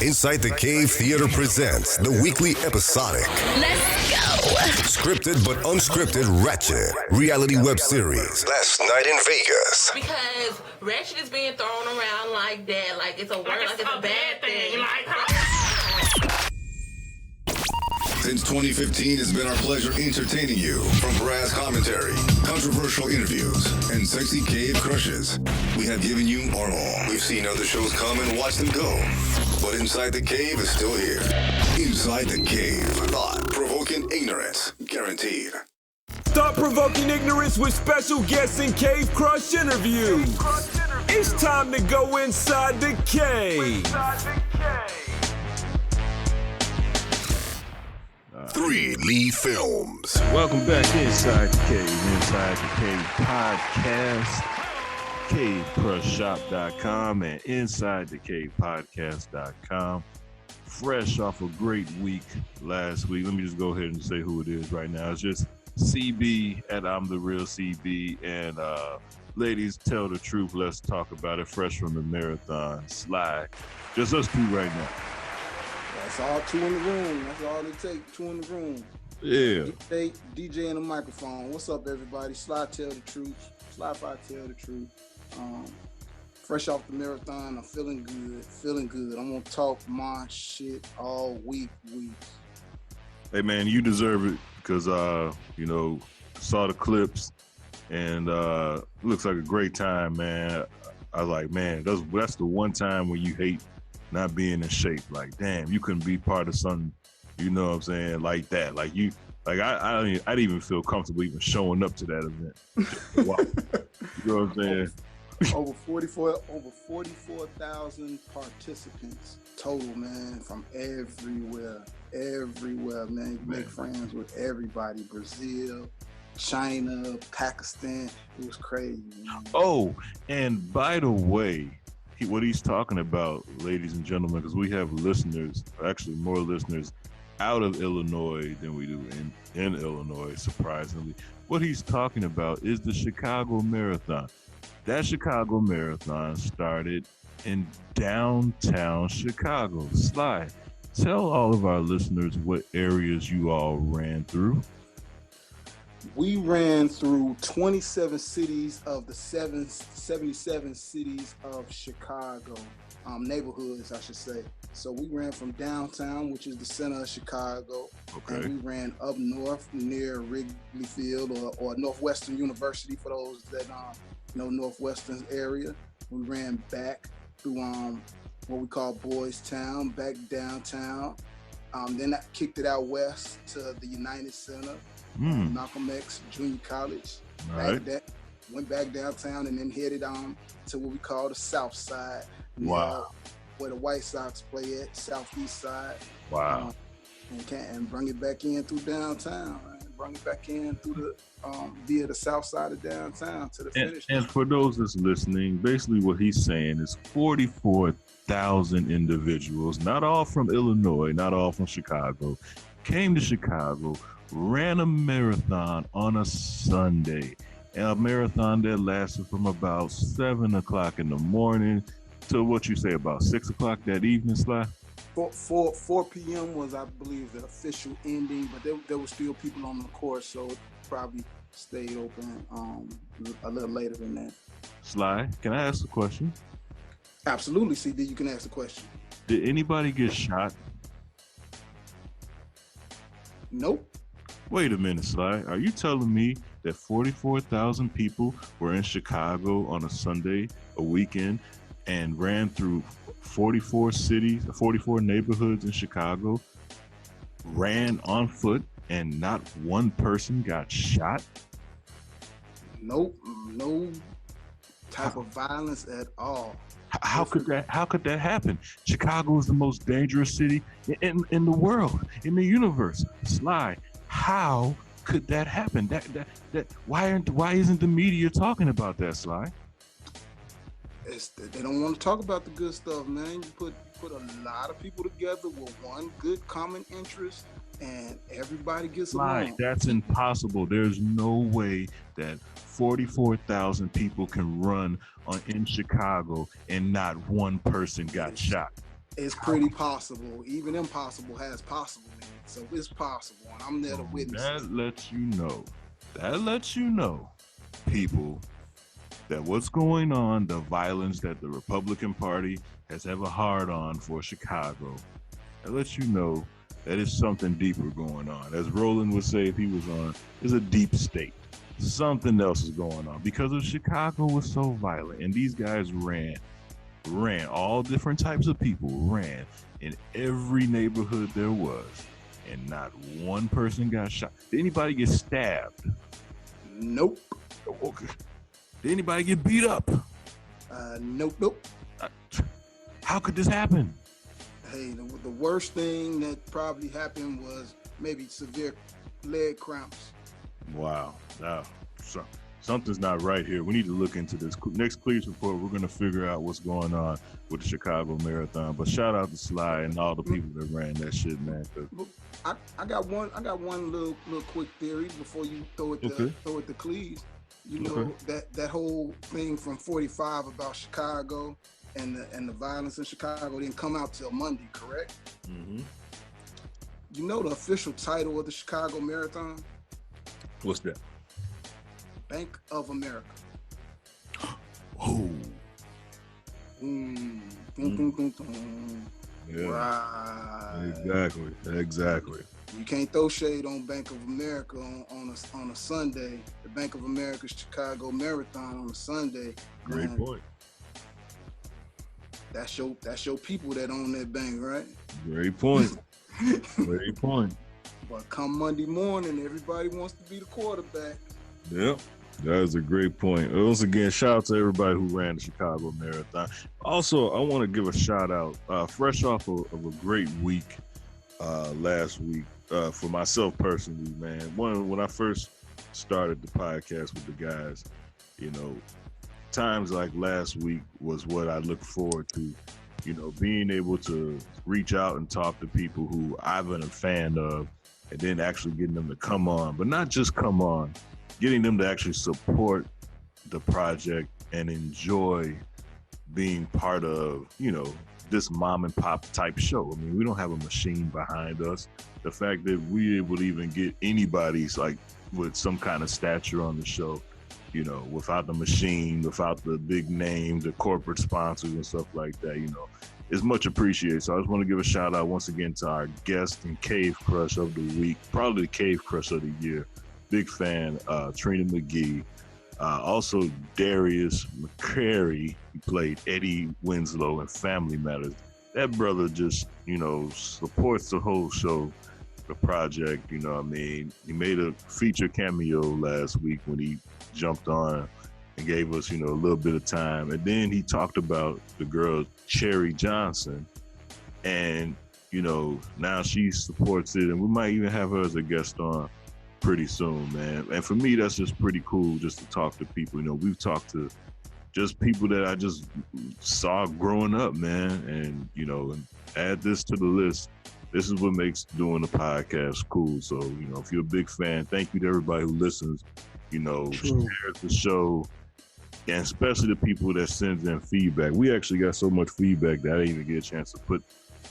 Inside the Cave Theater presents the weekly episodic. Let's go. Scripted but unscripted Ratchet reality web series. Last night in Vegas. Because ratchet is being thrown around like that, like it's a word, like it's a bad thing. Since 2015, it's been our pleasure entertaining you. From brass commentary, controversial interviews, and sexy cave crushes, we have given you our all. We've seen other shows come and watched them go. But Inside the Cave is still here. Inside the Cave. Thought-provoking ignorance. Guaranteed. Thought-provoking ignorance with special guests and Cave Crush interviews. It's time to go inside the cave. 3 Lee Films. Welcome back Inside the Cave podcast, cavecrushshop.com and InsideTheCavePodcast.com. Fresh off a great week last week. Let me just go ahead and say who it is right now. It's just CB at I'm the Real CB, and ladies, tell the truth. Let's talk about it. Fresh from the marathon, Sly. Just us two right now. That's all, two in the room. That's all it takes, two in the room. Yeah. DJ and a microphone. What's up, everybody? Sly tell the truth. Sly Fi tell the truth. Fresh off the marathon, I'm feeling good. I'm gonna talk my shit all week. Hey man, you deserve it because saw the clips and looks like a great time, man. I was like, man, that's the one time when you hate not being in shape. Like, damn, you couldn't be part of something, you know what I'm saying, like that. I didn't even feel comfortable even showing up to that event. Wow. You know what I'm saying? Over 44,000 participants total, man, from everywhere, man. You make friends with everybody. Brazil, China, Pakistan. It was crazy, man. Oh, and by the way, what he's talking about, ladies and gentlemen, because we have listeners, actually more listeners out of Illinois than we do in Illinois, surprisingly. What he's talking about is the Chicago Marathon. That Chicago Marathon started in downtown Chicago. Sly, tell all of our listeners what areas you all ran through. We ran through 27 cities of the 77 cities of Chicago, neighborhoods, I should say. So we ran from downtown, which is the center of Chicago, and we ran up north near Wrigley Field or Northwestern University for those that know Northwestern area. We ran back through what we call Boys Town, back downtown. Then I kicked it out west to the United Center. Malcolm X Junior College. Right. Went back downtown and then headed to what we call the South Side. Wow. Where the White Sox play at, Southeast Side. Wow. And bring it back in through downtown. Right? Bring it back in through the via the South Side of downtown to the finish. And for those that's listening, basically what he's saying is 44,000 individuals, not all from Illinois, not all from Chicago, came to Chicago, ran a marathon on a Sunday, a marathon that lasted from about 7 o'clock in the morning to what you say about 6 o'clock that evening, Sly? 4 p.m. was, I believe, the official ending, but there were still people on the course, so it probably stayed open a little later than that. Sly, can I ask a question? Absolutely, CD, you can ask the question. Did anybody get shot? Nope. Wait a minute, Sly. Are you telling me that 44,000 people were in Chicago on a Sunday, a weekend, and ran through 44 cities, 44 neighborhoods in Chicago, ran on foot, and not one person got shot? Nope. No type of violence at all. How could that happen? Chicago is the most dangerous city in the world, in the universe. Sly, how could that happen? Why isn't the media talking about that, Sly? They don't want to talk about the good stuff, man. You put a lot of people together with one good common interest, and everybody gets along. That's impossible. There's no way that 44,000 people can run in Chicago and not one person got shot. It's pretty possible. Even impossible has possible in it. So it's possible. And I'm there to witness it. That lets you know, people, that what's going on, the violence that the Republican Party has ever hard on for Chicago, that lets you know that it's something deeper going on. As Roland would say if he was on, there's a deep state. Something else is going on because of Chicago was so violent, and these guys ran, all different types of people ran in every neighborhood there was, and not one person got shot. Did anybody get stabbed? Nope. Okay. Did anybody get beat up? Nope. How could this happen? Hey, the worst thing that probably happened was maybe severe leg cramps. Wow. Now, something's not right here. We need to look into this. Next Cleats Report, we're going to figure out what's going on with the Chicago Marathon. But shout out to Sly and all the people that ran that shit, man. I got one little quick theory before you throw it to Cleves. You know, that whole thing from 45 about Chicago and the violence in Chicago didn't come out till Monday, correct? Mm-hmm. You know the official title of the Chicago Marathon? What's that? Bank of America. Oh. Yeah. Right. Exactly. You can't throw shade on Bank of America on a Sunday. The Bank of America Chicago Marathon on a Sunday. Great point. That's your people that own that bank, right? Great point. Great point. But come Monday morning, everybody wants to be the quarterback. Yep. That is a great point. Once again, shout out to everybody who ran the Chicago Marathon. Also, I want to give a shout out, fresh off of a great week last week, for myself personally, man. When I first started the podcast with the guys, you know, times like last week was what I look forward to, you know, being able to reach out and talk to people who I've been a fan of, and then actually getting them to come on, but not just come on, getting them to actually support the project and enjoy being part of, you know, this mom and pop type show. I mean, we don't have a machine behind us. The fact that we're able to even get anybody's like with some kind of stature on the show, you know, without the machine, without the big name, the corporate sponsors and stuff like that, you know, is much appreciated. So I just want to give a shout out once again to our guest and cave crush of the week, probably the cave crush of the year. Big fan, Trina McGee. Also Darius McCrary, he played Eddie Winslow in Family Matters. That brother just, you know, supports the whole show, the project, you know what I mean? He made a feature cameo last week when he jumped on and gave us, you know, a little bit of time. And then he talked about the girl, Cherry Johnson. And, you know, now she supports it, and we might even have her as a guest on pretty soon, man. And for me, that's just pretty cool just to talk to people. You know, we've talked to just people that I just saw growing up, man. And, you know, and add this to the list. This is what makes doing the podcast cool. So, you know, if you're a big fan, thank you to everybody who listens, you know, shares the show, and especially the people that sends in feedback. We actually got so much feedback that I didn't even get a chance to put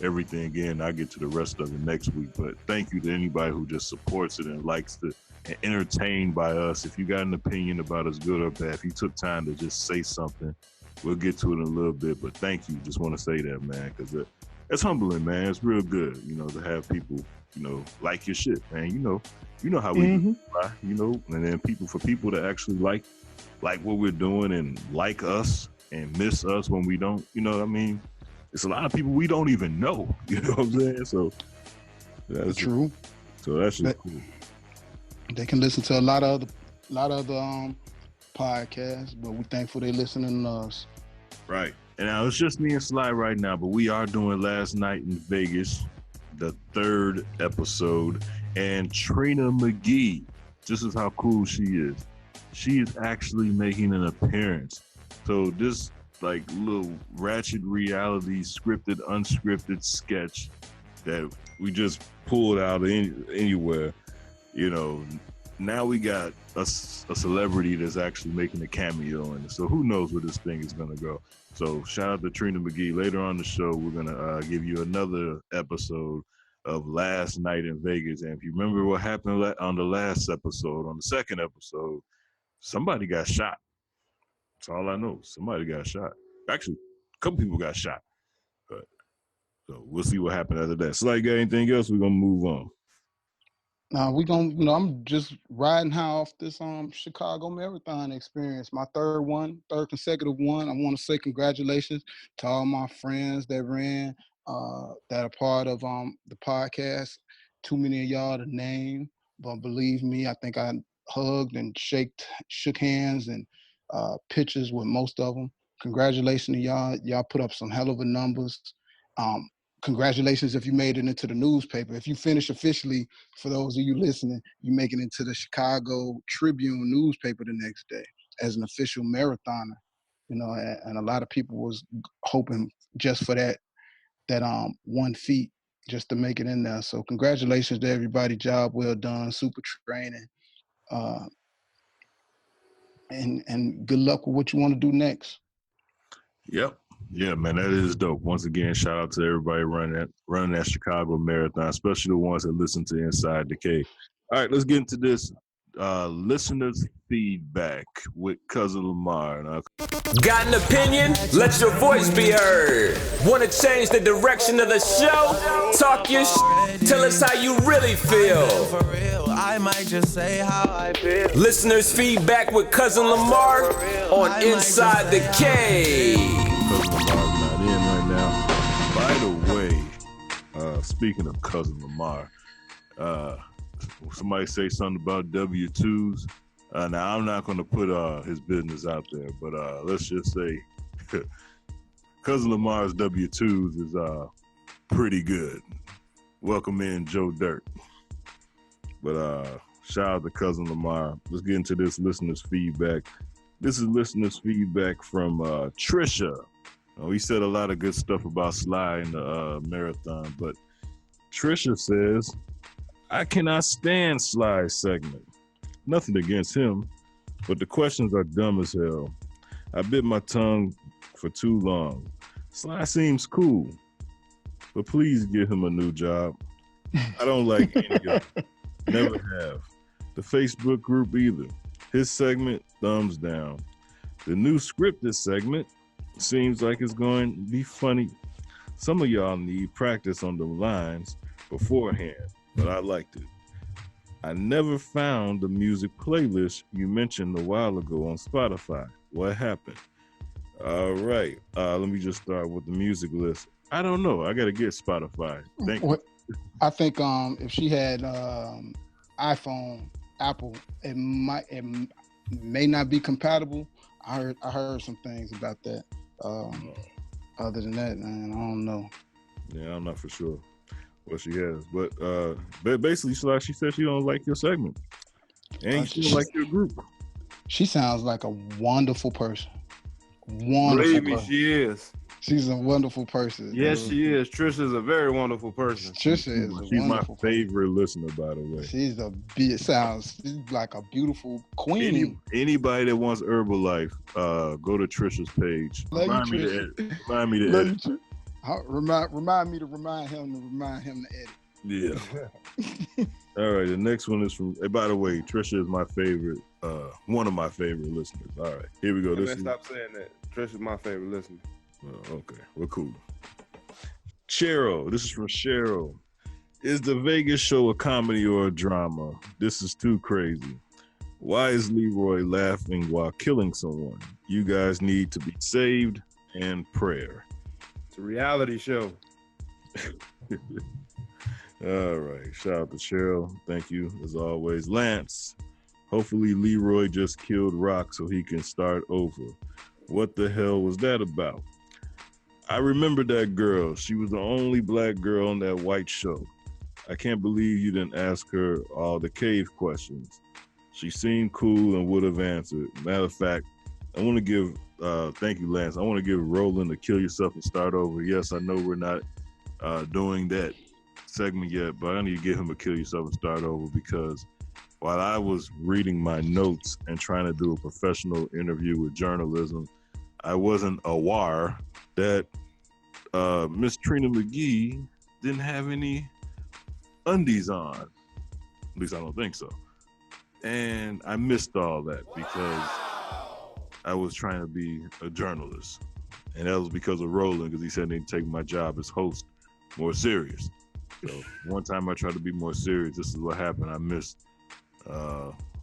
everything in. I'll get to the rest of it next week. But thank you to anybody who just supports it and likes to and entertained by us. If you got an opinion about us, good or bad, if you took time to just say something, we'll get to it in a little bit. But thank you. Just want to say that, man, because it's humbling, man. It's real good, you know, to have people, you know, like your shit, man. You know how we do, right? You know, and then for people that actually like what we're doing and like us and miss us when we don't, you know what I mean? It's a lot of people we don't even know, you know what I'm saying? So that's true. So that's just cool. They can listen to a lot of other podcasts, but we're thankful they're listening to us. Right. And now it's just me and Sly right now, but we are doing Last Night in Vegas, the 3rd episode, and Trina McGee, this is how cool she is. She is actually making an appearance. So this like little ratchet reality, scripted, unscripted sketch that we just pulled out anywhere, you know, now we got a celebrity that's actually making a cameo in it. So who knows where this thing is going to go. So shout out to Trina McGee. Later on the show, we're going to give you another episode of Last Night in Vegas. And if you remember what happened on the last episode, on the second episode, somebody got shot. That's all I know. Somebody got shot. Actually, a couple people got shot. But, so we'll see what happened after that. So, you got anything else? We're going to move on. Now we gonna, I'm just riding high off this Chicago Marathon experience. My third consecutive one. I want to say congratulations to all my friends that ran, that are part of the podcast. Too many of y'all to name, but believe me, I think I hugged and shook hands and pictures with most of them. Congratulations to y'all. Y'all put up some hell of a numbers. Congratulations if you made it into the newspaper. If you finish officially, for those of you listening, you make it into the Chicago Tribune newspaper the next day as an official marathoner. And a lot of people was hoping just for that 1 feet just to make it in there. So congratulations to everybody. Job well done. Super training. And good luck with what you want to do next. Yep. Yeah, man, that is dope. Once again, shout out to everybody running that Chicago Marathon, especially the ones that listen to Inside the Cave. All right, let's get into this listeners' feedback with Cousin Lamar. Got an opinion? Let your voice be heard. Want to change the direction of the show? Talk your shit. Tell us how you really feel. I might just say how I feel. Listeners' feedback with Cousin Lamar on Inside the Cave. Cousin Lamar's not in right now. By the way, speaking of Cousin Lamar, somebody say something about W-2s. Now, I'm not going to put his business out there, but let's just say Cousin Lamar's W-2s is pretty good. Welcome in Joe Dirt. But shout out to Cousin Lamar. Let's get into this listener's feedback. This is listener's feedback from Trisha. We said a lot of good stuff about Sly in the marathon, but Trisha says, I cannot stand Sly's segment. Nothing against him, but the questions are dumb as hell. I bit my tongue for too long. Sly seems cool, but please give him a new job. I don't like any of them. Never have. The Facebook group either. His segment, thumbs down. The new scripted segment seems like it's going to be funny. Some of y'all need practice on the lines beforehand, but I liked it. I never found the music playlist you mentioned a while ago on Spotify. What happened? All right. Let me just start with the music list. I don't know. I got to get Spotify. Thank you. I think if she had iPhone, Apple, it may not be compatible. I heard some things about that. Other than that, man, I don't know. Yeah, I'm not for sure what she has, but basically, she said she don't like your segment, and she don't like your group. She sounds like a wonderful person. Believe me, she is. She's a wonderful person. Yes, she is. Trisha's a very wonderful person. Trisha is a She's wonderful my favorite listener, by the way. She's like a beautiful queen. Anybody that wants Herbalife, go to Trisha's page. Remind me to edit. Remind me to remind him to edit. Yeah. All right. The next one is from. Hey, by the way, Trisha is my favorite. One of my favorite listeners. All right. Here we go. Stop saying that. Trisha's my favorite listener. Oh, okay. We're cool. Cheryl. This is from Cheryl. Is the Vegas show a comedy or a drama? This is too crazy. Why is Leroy laughing while killing someone? You guys need to be saved and prayer. It's a reality show. All right. Shout out to Cheryl. Thank you, as always. Lance. Hopefully Leroy just killed Rock so he can start over. What the hell was that about? I remember that girl. She was the only black girl on that white show. I can't believe you didn't ask her all the cave questions. She seemed cool and would have answered. Matter of fact, I want to give, thank you, Lance. I want to give Roland the Kill Yourself and Start Over. Yes, I know we're not doing that segment yet, but I need to give him a Kill Yourself and Start Over because while I was reading my notes and trying to do a professional interview with journalism, I wasn't aware that Miss Trina McGee didn't have any undies on. At least I don't think so. And I missed all that because I was trying to be a journalist. And that was because of Roland, because he said he'd take my job as host more serious. So one time I tried to be more serious. This is what happened. I missed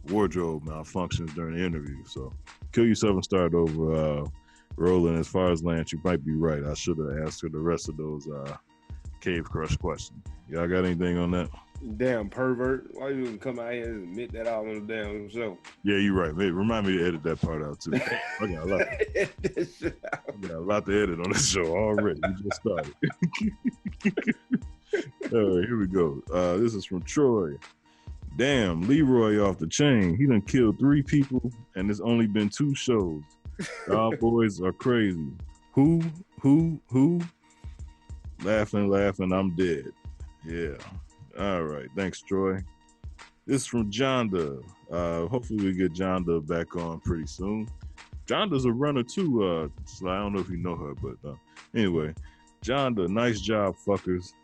wardrobe malfunctions during the interview. So kill yourself and start over. Roland, as far as Lance, you might be right. I should have asked her the rest of those Cave Crush questions. Y'all got anything on that? Damn pervert. Why you even come out here and admit that all on the damn show? Yeah, you're right. Maybe remind me to edit that part out too. I got a lot to edit on this show already. We just started. All right, here we go. This is from Troy. Damn, Leroy off the chain. He done killed 3 people and there's only been 2 shows. Y'all boys are crazy. Who? Laughing, I'm dead. Yeah. All right. Thanks, Troy. This is from Jonda. Hopefully we get Jonda back on pretty soon. Jonda's a runner too. So I don't know if you know her, but anyway, Jonda, nice job, fuckers.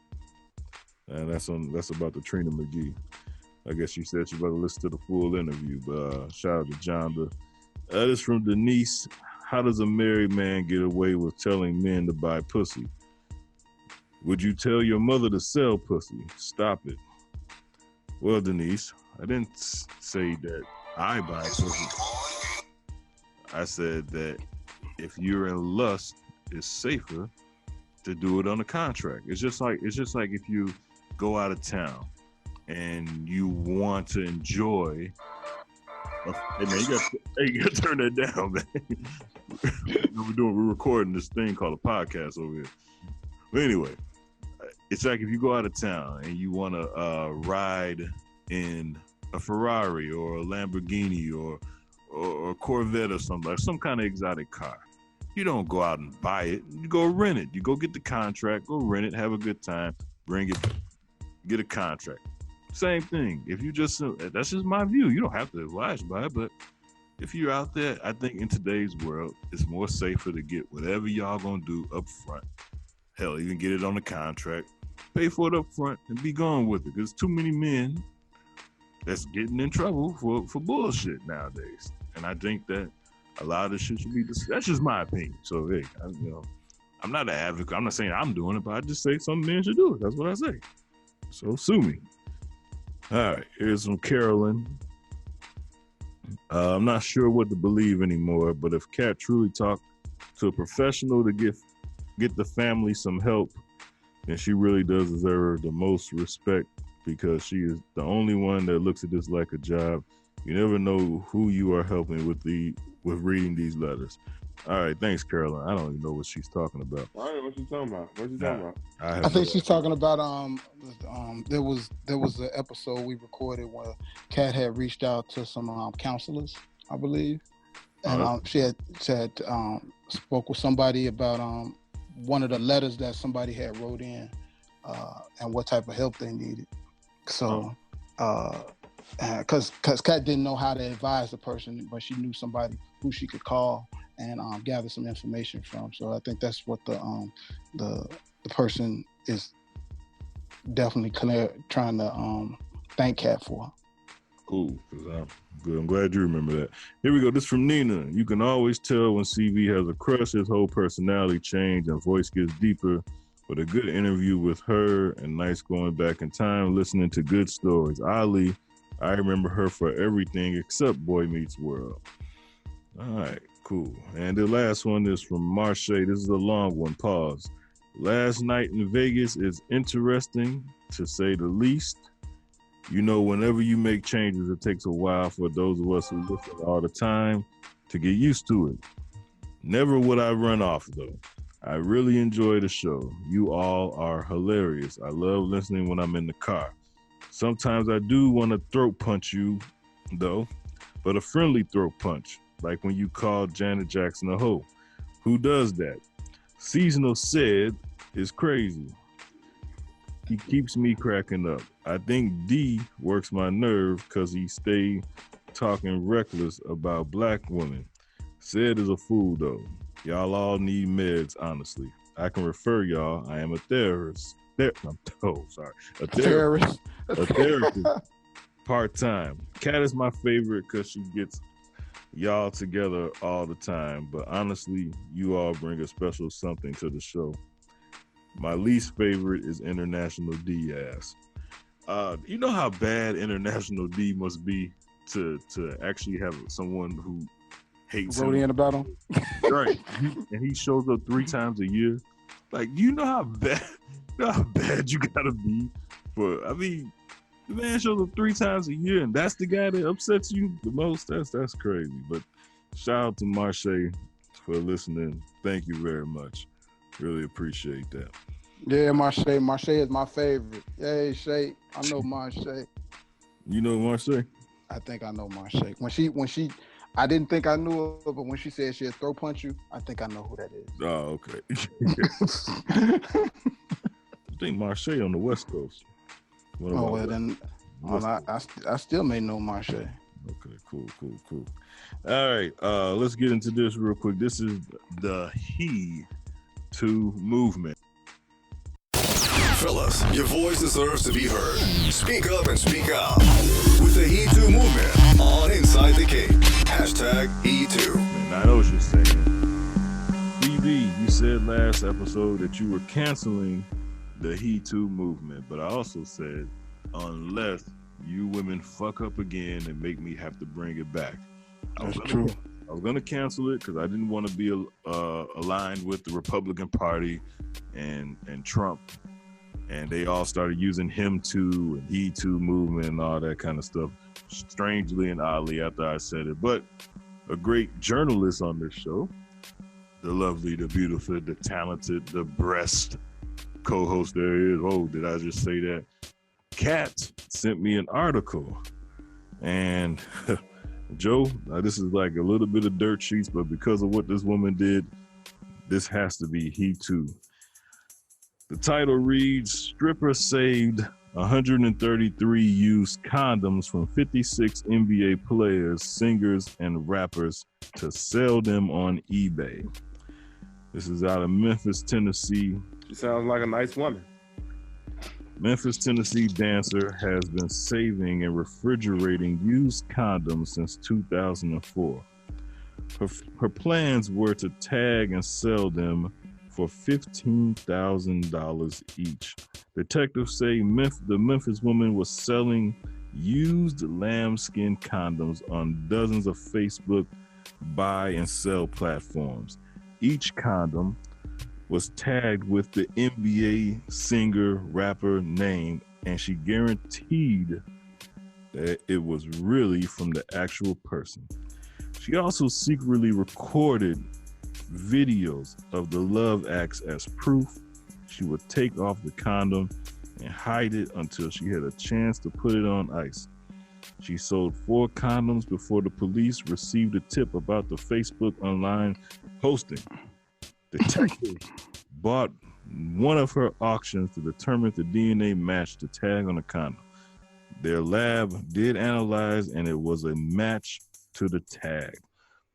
And that's about the Trina McGee. I guess she said she better listen to the full interview, but shout out to Jonda. This from Denise. How does a married man get away with telling men to buy pussy? Would you tell your mother to sell pussy? Stop it. Well, Denise, I didn't say that I buy pussy. I said that if you're in lust, it's safer to do it on a contract. It's just like if you go out of town and you want to enjoy. Hey man, you gotta turn that down, man. We're recording this thing called a podcast over here. But anyway, it's like if you go out of town and you want to ride in a Ferrari or a Lamborghini or a Corvette or something, like some kind of exotic car. You don't go out and buy it. You go rent it. You go get the contract, go rent it, have a good time, bring it, get a contract. Same thing. If you just, that's just my view. You don't have to oblige by it, but if you're out there, I think in today's world, it's more safer to get whatever y'all gonna do up front. Hell, even get it on the contract, pay for it up front, and be gone with it. There's too many men that's getting in trouble for bullshit nowadays. And I think that a lot of this shit should be, that's just my opinion. So, hey, I'm not an advocate. I'm not saying I'm doing it, but I just say some men should do it. That's what I say. So, sue me. All right, here's from Carolyn. I'm not sure what to believe anymore, but if Kat truly talked to a professional to get the family some help, then she really does deserve the most respect because she is the only one that looks at this like a job. You never know who you are helping with reading these letters. All right, thanks, Caroline. I don't even know what she's talking about. All right, what you talking about? I think she's talking about there was an episode we recorded where Kat had reached out to some counselors, I believe, and she had spoke with somebody about one of the letters that somebody had wrote in and what type of help they needed. So, because Kat didn't know how to advise the person, but she knew somebody who she could call and gather some information from. So I think that's what the person is definitely trying to thank Kat for. Cool. Good. I'm glad you remember that. Here we go. This from Nina. You can always tell when CV has a crush, his whole personality change and voice gets deeper. But a good interview with her and nice going back in time, listening to good stories. Ali, I remember her for everything except Boy Meets World. All right, cool. And the last one is from Marche. This is a long one. Pause. Last night in Vegas is interesting, to say the least. You know, whenever you make changes, it takes a while for those of us who listen all the time to get used to it. Never would I run off, though. I really enjoy the show. You all are hilarious. I love listening when I'm in the car. Sometimes I do want to throat punch you, though, but a friendly throat punch, like when you called Janet Jackson a hoe. Who does that? Seasonal said is crazy. He keeps me cracking up. I think D works my nerve because he stay talking reckless about black women. Said is a fool though. Y'all all need meds, honestly. I can refer y'all. I am a therapist. A therapist. A therapist. Part-time. Kat is my favorite because she gets y'all together all the time. But honestly, you all bring a special something to the show. My least favorite is International D ass. You know how bad International D must be to actually have someone who hates wrote him. in about him. Right. And he shows up 3 times a year. Like, you know how bad you gotta be for, I mean, the man shows up 3 times a year and that's the guy that upsets you the most. That's crazy. But shout out to Marche for listening. Thank you very much. Really appreciate that. Yeah, Marche is my favorite. Yay, Shay. I know Marche. You know Marche? I think I know Marche. When she I didn't think I knew her, but when she said she'd throw punch you, I think I know who that is. Oh, okay. I think Marche on the West Coast. I still may know Marche. Okay, cool. All right, let's get into this real quick. This is the He Too movement. Fellas, your voice deserves to be heard. Speak up and speak out. With the He Too movement on Inside the Cape. Hashtag He Too. And I know what you're saying. BB, you said last episode that you were canceling the He Too movement, but I also said, unless you women fuck up again and make me have to bring it back. That's true. I was going to cancel it because I didn't want to be aligned with the Republican Party and Trump. And they all started using him too and he too movement and all that kind of stuff. Strangely and oddly after I said it. But a great journalist on this show, the lovely, the beautiful, the talented, the breast co-host there is. Oh, did I just say that? Kat sent me an article. And Joe, this is like a little bit of dirt sheets, but because of what this woman did, this has to be he too. The title reads, stripper saved 133 used condoms from 56 NBA players, singers, and rappers to sell them on eBay. This is out of Memphis, Tennessee. She sounds like a nice woman. Memphis, Tennessee dancer has been saving and refrigerating used condoms since 2004. Her plans were to tag and sell them for $15,000 each. Detectives say the Memphis woman was selling used lambskin condoms on dozens of Facebook buy and sell platforms. Each condom was tagged with the NBA singer rapper name, and she guaranteed that it was really from the actual person. She also secretly recorded videos of the love acts as proof. She would take off the condom and hide it until she had a chance to put it on ice. She sold 4 condoms before the police received a tip about the Facebook online posting. Detectives bought one of her auctions to determine if the DNA matched the tag on the condom. Their lab did analyze, and it was a match to the tag.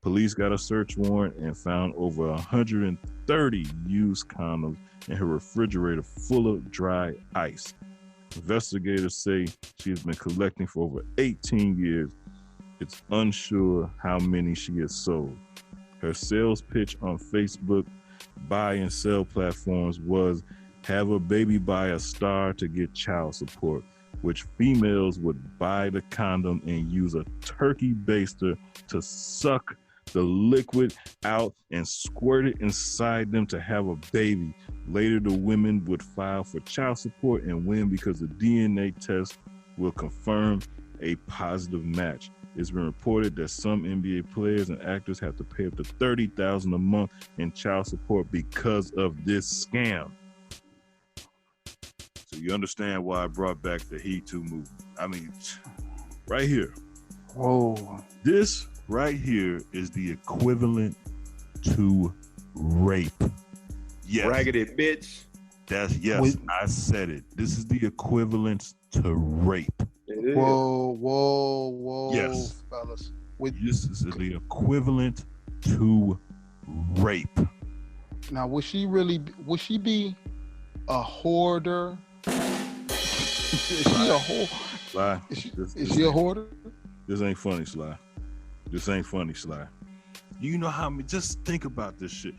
Police got a search warrant and found over 130 used condoms in her refrigerator full of dry ice. Investigators say she has been collecting for over 18 years. It's unsure how many she has sold. Her sales pitch on Facebook buy and sell platforms was have a baby by a star to get child support, which females would buy the condom and use a turkey baster to suck the liquid out and squirt it inside them to have a baby. Later, the women would file for child support and win because the DNA test will confirm a positive match. It's been reported that some NBA players and actors have to pay up to $30,000 a month in child support because of this scam. So you understand why I brought back the He Too movement. I mean, right here. Whoa. This right here is the equivalent to rape. Yes. Raggedy bitch. I said it. This is the equivalent to rape. It is. Whoa, Yes. fellas. This is the equivalent to rape. Now, would she be a hoarder? Is she a whore? Sly. Is she a hoarder? This ain't funny, Sly. This ain't funny, Sly. You know how many? Just think about this shit.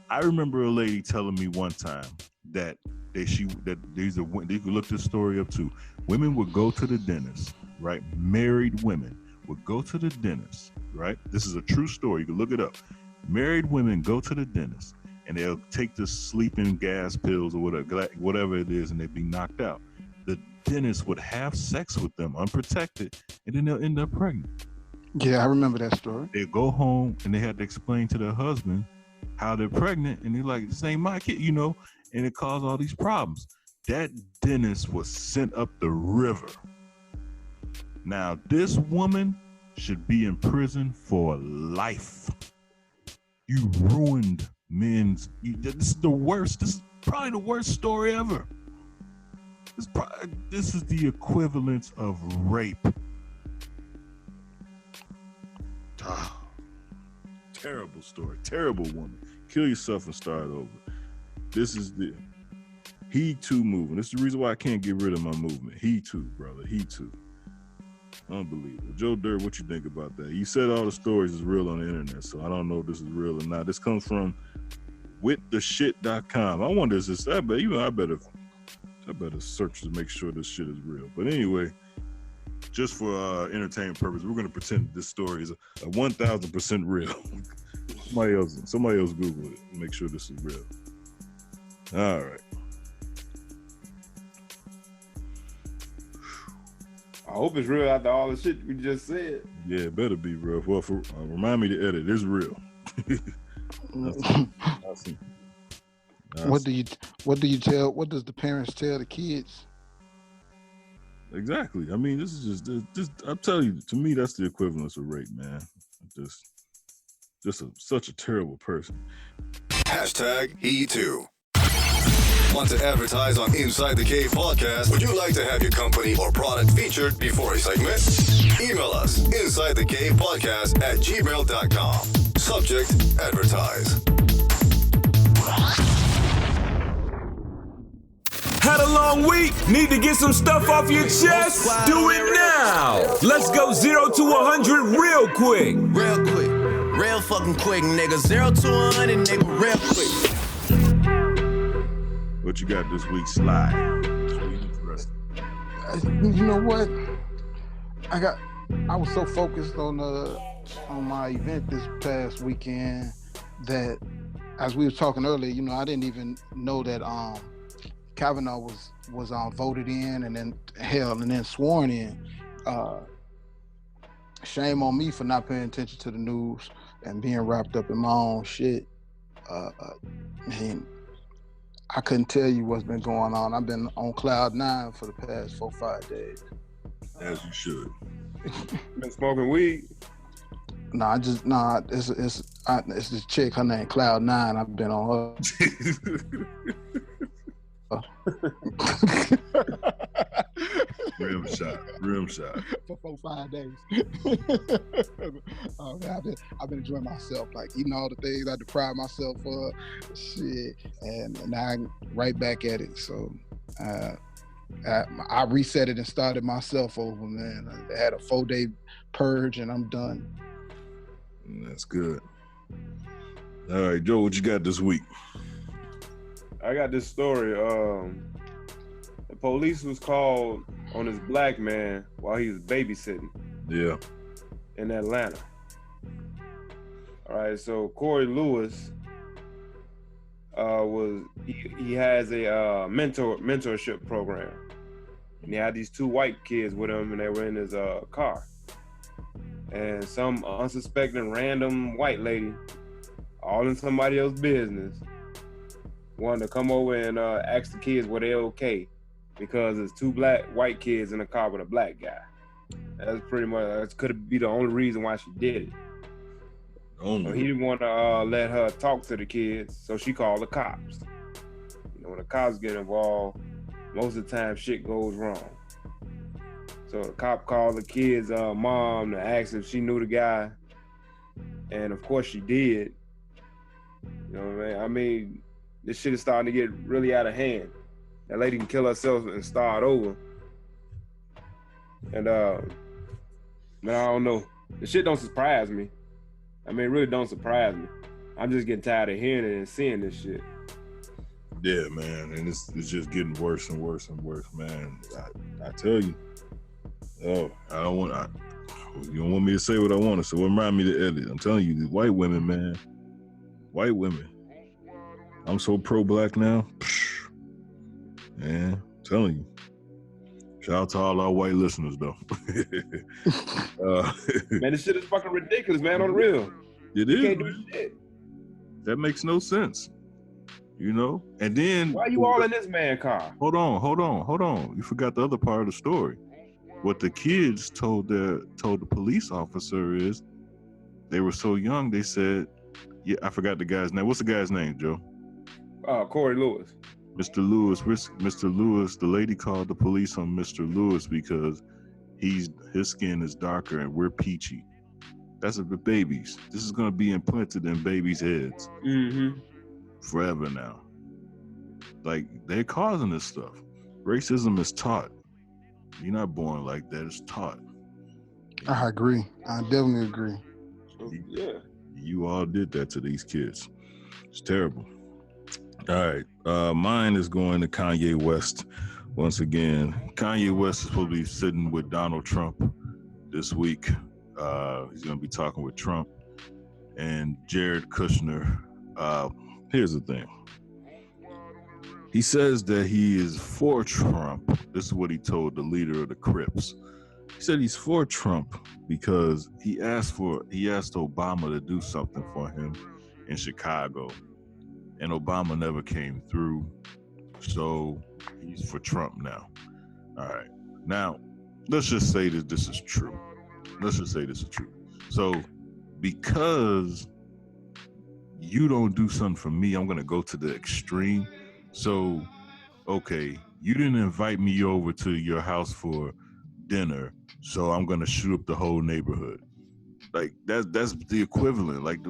I remember a lady telling me one time that you could look this story up too. Women would go to the dentist, right? Married women would go to the dentist, right? This is a true story. You can look it up. Married women go to the dentist and they'll take the sleeping gas pills or whatever it is, and they'd be knocked out. The dentist would have sex with them unprotected, and then they'll end up pregnant. Yeah, I remember that story. They go home and they had to explain to their husband how they're pregnant, and they're like, "This ain't my kid," and it caused all these problems. That dentist was sent up the river. Now, this woman should be in prison for life. You ruined men's. This is the worst. This is probably the worst story ever. This is the equivalent of rape. Terrible story. Terrible woman. Kill yourself and start over. This is the He Too movement. This is the reason why I can't get rid of my movement. He Too, brother. He Too. Unbelievable. Joe Dirt, what you think about that? You said all the stories is real on the internet, so I don't know if this is real or not. This comes from withtheshit.com. I wonder is this, I better search to make sure this shit is real. But anyway, just for entertainment purposes, we're going to pretend this story is a 1,000% real. Somebody else Google it and make sure this is real. All right. I hope it's real after all the shit we just said. Yeah, it better be real. Well, remind me to edit. It's real. What does the parents tell the kids? Exactly. I mean, this is just I'm telling you, to me, that's the equivalence of rape, man. Such a terrible person. #HeToo. Want to advertise on Inside the Cave podcast? Would you like to have your company or product featured before a segment? Email us insidethecavepodcast@gmail.com. Subject: advertise. Had a long week? Need to get some stuff off your chest? Do it now! Let's go 0 to 100 real quick. Real quick. Real fucking quick, nigga. 0 to 100, nigga. Real quick. What you got this week, Sly? You know what? I was so focused on my event this past weekend that, as we were talking earlier, I didn't even know that Kavanaugh was voted in and then sworn in. Shame on me for not paying attention to the news and being wrapped up in my own shit. I couldn't tell you what's been going on. I've been on cloud 9 for the past 4-5 days. As you should. Been smoking weed? It's this chick. Her name Cloud 9. I've been on her. Rim shot. For 4-5 days. Oh, man, I've been enjoying myself, like eating all the things I deprived myself of, shit, and now I'm right back at it. So I reset it and started myself over, man. I had a 4-day purge and I'm done. That's good. All right, Joe, what you got this week? I got this story. The police was called on this black man while he was babysitting. Yeah. In Atlanta. All right, so Corey Lewis he has a mentorship program, and he had these 2 white kids with him, and they were in his car, and some unsuspecting random white lady, all in somebody else's business, wanted to come over and ask the kids were they okay, because there's 2 white kids in a car with a black guy. That's pretty much, that could be the only reason why she did it. So he didn't want to let her talk to the kids, so she called the cops. And when the cops get involved, most of the time shit goes wrong. So the cop called the kid's mom to ask if she knew the guy. And of course she did. You know what I mean? I mean, this shit is starting to get really out of hand. That lady can kill herself and start over. And man, I don't know. The shit don't surprise me. I mean, it really don't surprise me. I'm just getting tired of hearing it and seeing this shit. Yeah, man, and it's just getting worse and worse and worse, man. I tell you. Oh, you don't want me to say what I want to, so remind me to edit. I'm telling you, the white women, man. White women. I'm so pro-black now. Man, I'm telling you. Shout out to all our white listeners, though. Man, this shit is fucking ridiculous, man, on the real. It You is. can't do shit. That makes no sense. You know? And then... Why you all in this man car? Hold on. You forgot the other part of the story. What the kids told the police officer is, they were so young, they said, yeah, I forgot the guy's name. What's the guy's name, Joe? Corey Lewis. Mr. Lewis, the lady called the police on Mr. Lewis because his skin is darker and we're peachy. That's the babies. This is going to be implanted in babies' heads forever now. Like, they're causing this stuff. Racism is taught. You're not born like that. It's taught. I agree. I definitely agree. Yeah. You all did that to these kids. It's terrible. All right. Mine is going to Kanye West. Once again, Kanye West is supposed to be sitting with Donald Trump this week. He's going to be talking with Trump and Jared Kushner. Here's the thing. He says that he is for Trump. This is what he told the leader of the Crips. He said he's for Trump because he asked Obama to do something for him in Chicago, and Obama never came through. So he's for Trump now. All right. Now, let's just say that this is true. So because you don't do something for me, I'm going to go to the extreme. So, okay, you didn't invite me over to your house for dinner, so I'm going to shoot up the whole neighborhood. Like, that's the equivalent. Like,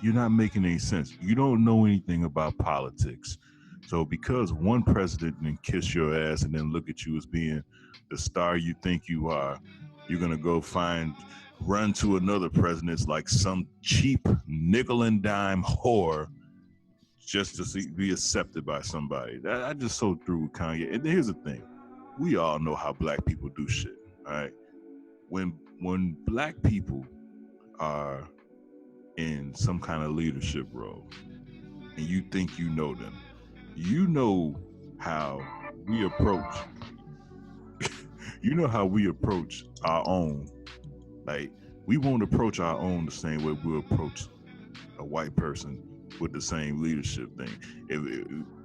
you're not making any sense. You don't know anything about politics. So because one president didn't kiss your ass and then look at you as being the star you think you are, you're going to go run to another president like some cheap nickel and dime whore just to be accepted by somebody. I just so through with Kanye. And here's the thing. We all know how black people do shit, all right? When black people are in some kind of leadership role and you think you know them, you know how we approach our own. Like, we won't approach our own the same way we'll approach a white person with the same leadership thing.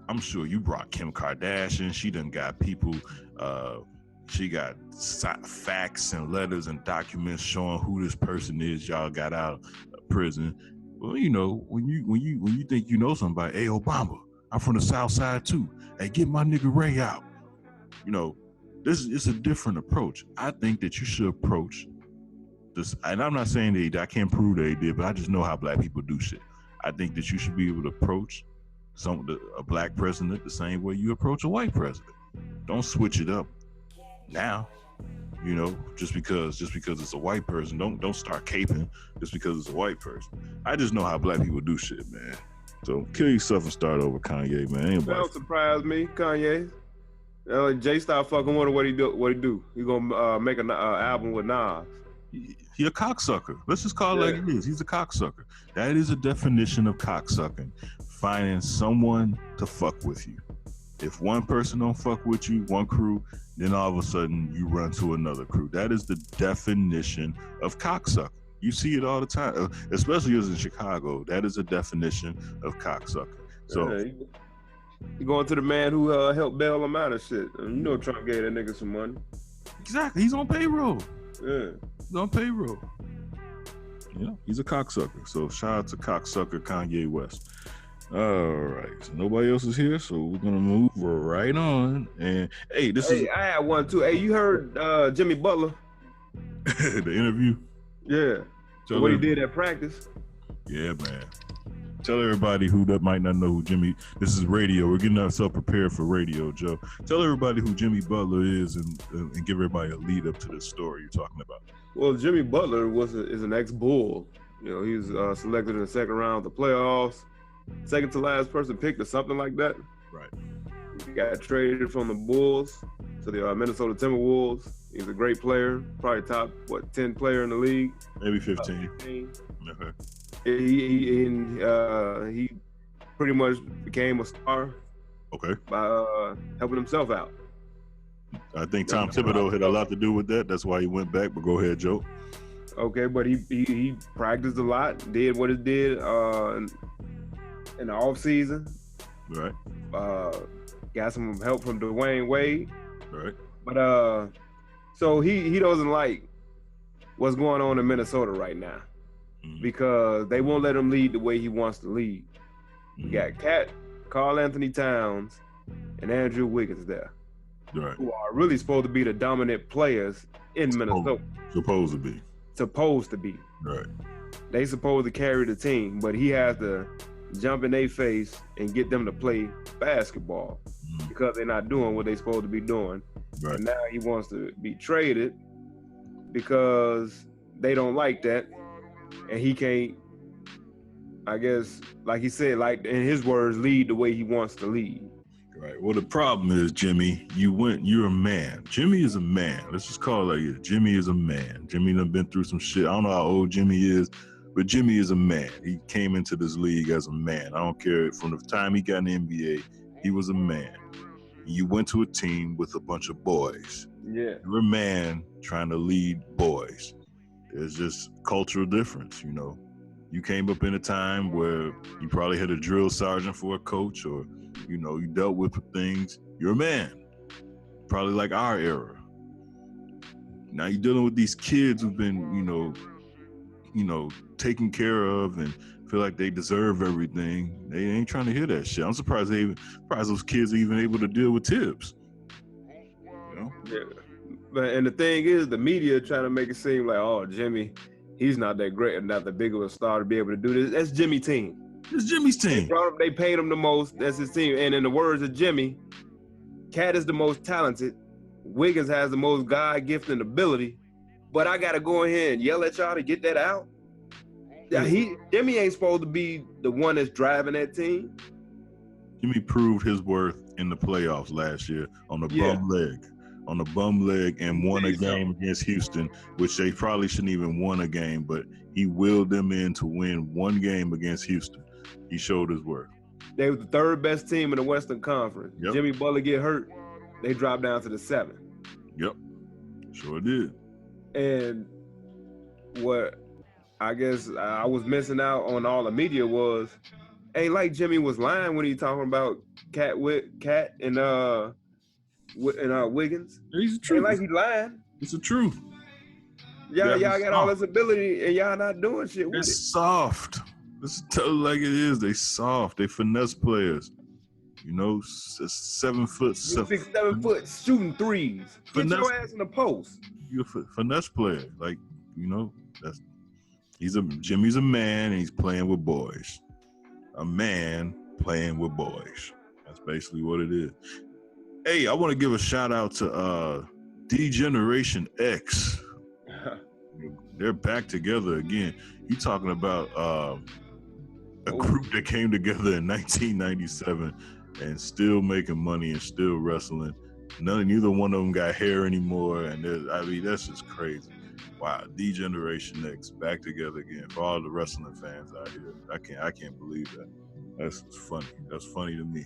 I'm sure you brought Kim Kardashian. She done got people, she got facts and letters and documents showing who this person is y'all got out of prison. Well, you know, when you think you know somebody, hey, Obama, I'm from the South Side too. Hey, get my nigga Ray out. You know, it's a different approach. I think that you should approach this, and I'm not saying that I can't prove they did, but I just know how black people do shit. I think that you should be able to approach a black president the same way you approach a white president. Don't switch it up now. You know, just because it's a white person, don't start caping just because it's a white person. I just know how black people do shit, man. So kill yourself and start over, Kanye, man. That don't surprise me, Kanye. Jay start fucking with what he do. He gonna make an album with Nas. He a cocksucker. Let's just call it like it is. He's a cocksucker. That is a definition of cocksucking. Finding someone to fuck with you. If one person don't fuck with you, one crew, then all of a sudden you run to another crew. That is the definition of cocksucker. You see it all the time, especially as in Chicago. That is a definition of cocksucker. So you going to the man who helped bail him out of shit. You know Trump gave that nigga some money. Exactly. He's on payroll. Yeah. He's on payroll. Yeah, he's a cocksucker. So shout out to cocksucker Kanye West. All right. So nobody else is here, so we're gonna move right on. And hey, I had one too. Hey, you heard Jimmy Butler? the interview. Yeah. So what he did at practice. Yeah, man. Tell everybody who that might not know who Jimmy. This is radio. We're getting ourselves prepared for radio, Joe. Tell everybody who Jimmy Butler is, and give everybody a lead up to the story you're talking about. Well, Jimmy Butler is an ex-Bull. You know, he was selected in the second round of the playoffs, second to last person picked or something like that. Right. He got traded from the Bulls to the Minnesota Timberwolves. He's a great player, probably top 10 player in the league. Maybe 15. Okay. He pretty much became a star. Okay. By helping himself out. I think Tom Thibodeau had a lot to do with that. That's why he went back. But go ahead, Joe. Okay, but he practiced a lot, did what he did in the off season. Right. Got some help from Dwayne Wade. Right. But so he doesn't like what's going on in Minnesota right now because they won't let him lead the way he wants to lead. You got Karl Anthony Towns, and Andrew Wiggins there, right, who are really supposed to be the dominant players in Minnesota. Supposed to be. Right. They supposed to carry the team, but he has to jump in their face and get them to play basketball because they're not doing what they're supposed to be doing. Right. And now he wants to be traded because they don't like that, and he can't, I guess, like he said, like in his words, lead the way he wants to lead. Right. Well, the problem is, Jimmy, you're a man. Jimmy is a man. Let's just call it like it. Jimmy is a man. Jimmy done been through some shit. I don't know how old Jimmy is, but Jimmy is a man. He came into this league as a man. I don't care. From the time he got in the NBA, he was a man. You went to a team with a bunch of boys. Yeah. You're a man trying to lead boys. There's just cultural difference, you know. You came up in a time where you probably had a drill sergeant for a coach, or, you know, you dealt with things. You're a man. Probably like our era. Now you're dealing with these kids who've been, you know, taken care of and feel like they deserve everything. They ain't trying to hear that shit. I'm surprised those kids are even able to deal with tips. You know? Yeah. And the thing is, the media trying to make it seem like, oh, Jimmy, he's not that great and not that big of a star to be able to do this. That's Jimmy's team. It's Jimmy's team. They paid him the most. That's his team. And in the words of Jimmy, Cat is the most talented. Wiggins has the most God-gifted ability. But I got to go ahead and yell at y'all to get that out. Jimmy ain't supposed to be the one that's driving that team. Jimmy proved his worth in the playoffs last year on the bum leg, and won a game against Houston, which they probably shouldn't even won a game, but he willed them in to win one game against Houston. He showed his worth. They were the third best team in the Western Conference. Yep. Jimmy Butler get hurt, they dropped down to the 7th. Yep, sure did. And what I guess I was missing out on all the media was, ain't like Jimmy was lying when he talking about Cat and Wiggins. He's the truth. Ain't like he lying. It's the truth. Y'all got all this ability and y'all not doing shit with it. It's soft. Let's tell it like it is. They soft. They finesse players. You know, 7 foot. 6, 7 foot shooting threes. Get your ass in the post. You're a finesse player. Like, you know, Jimmy's a man and he's playing with boys. A man playing with boys. That's basically what it is. Hey, I want to give a shout out to D-Generation X. They're back together again. You talking about a group that came together in 1997 and still making money and still wrestling. Neither one of them got hair anymore, and that's just crazy. Wow, D-Generation X back together again. For all the wrestling fans out here, I can't believe that. That's funny. That's funny to me.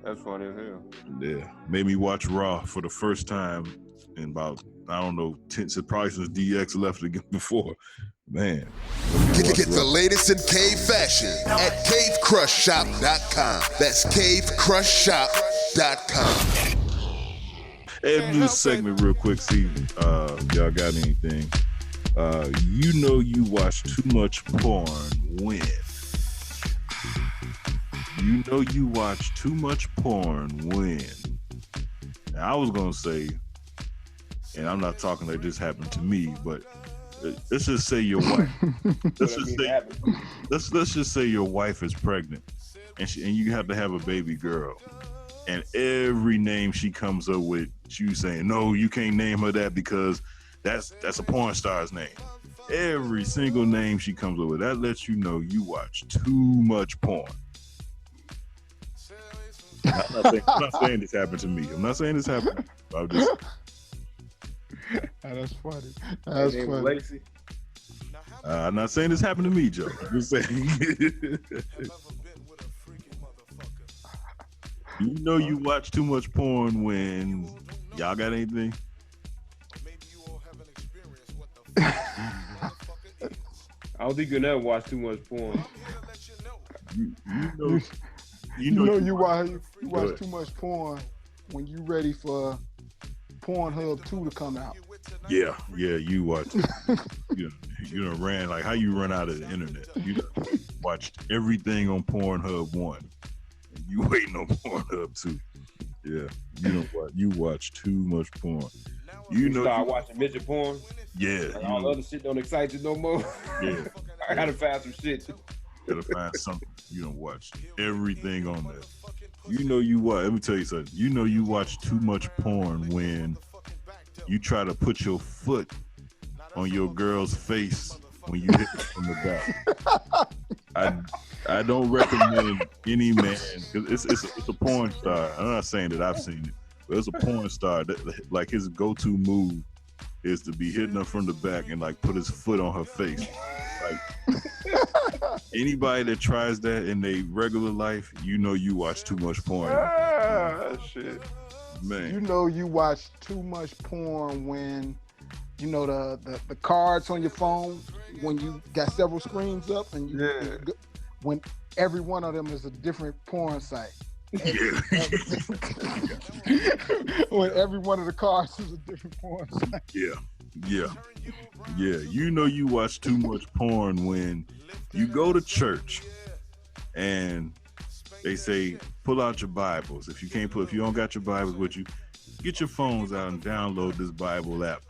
That's funny as hell. Yeah, made me watch Raw for the first time in about, I don't know, probably since DX left again before. Man. Get the latest in cave fashion at cavecrushshop.com. That's cavecrushshop.com. Hey, do this segment real quick, see y'all got anything. You know you watch too much porn when? You know you watch too much porn when. Now, I was gonna say, and I'm not talking like this happened to me, but let's just say your wife. let's just say your wife is pregnant, and you have to have a baby girl, and every name she comes up with, you saying, no, you can't name her that because that's a porn star's name. Every single name she comes up with, that lets you know you watch too much porn. I'm not saying this happened to me. I'm not saying this happened. I'm just. That's funny. That's funny. Lacey. I'm not saying this happened to me, Joe. I'm just saying. You know you watch too much porn when y'all got anything? I don't think you'll never watch too much porn. You watch too much porn when you ready for Pornhub 2 to come out. Yeah, you watch. you done ran like how you run out of the internet. You done watched everything on Pornhub 1. And you waiting on Pornhub 2. Yeah, you watch too much porn. You start watching midget porn. Yeah, like all other shit don't excite you no more. Yeah, I gotta find some shit. Gotta find something. You don't watch everything on there. You know you watch. Let me tell you something. You know you watch too much porn when you try to put your foot on your girl's face when you hit it from the back. I don't recommend any man. It's a porn star. I'm not saying that I've seen it, but it's a porn star that like his go-to move is to be hitting her from the back and like put his foot on her face. Like anybody that tries that in their regular life, you know you watch too much porn. Shit. Man. You know you watch too much porn when you know the cards on your phone when you got several screens up and when every one of them is a different porn site. When every one of the cards is a different porn site. Yeah. You know you watch too much porn when you go to church and they say pull out your Bibles. If you don't got your Bibles with you, get your phones out and download this Bible app.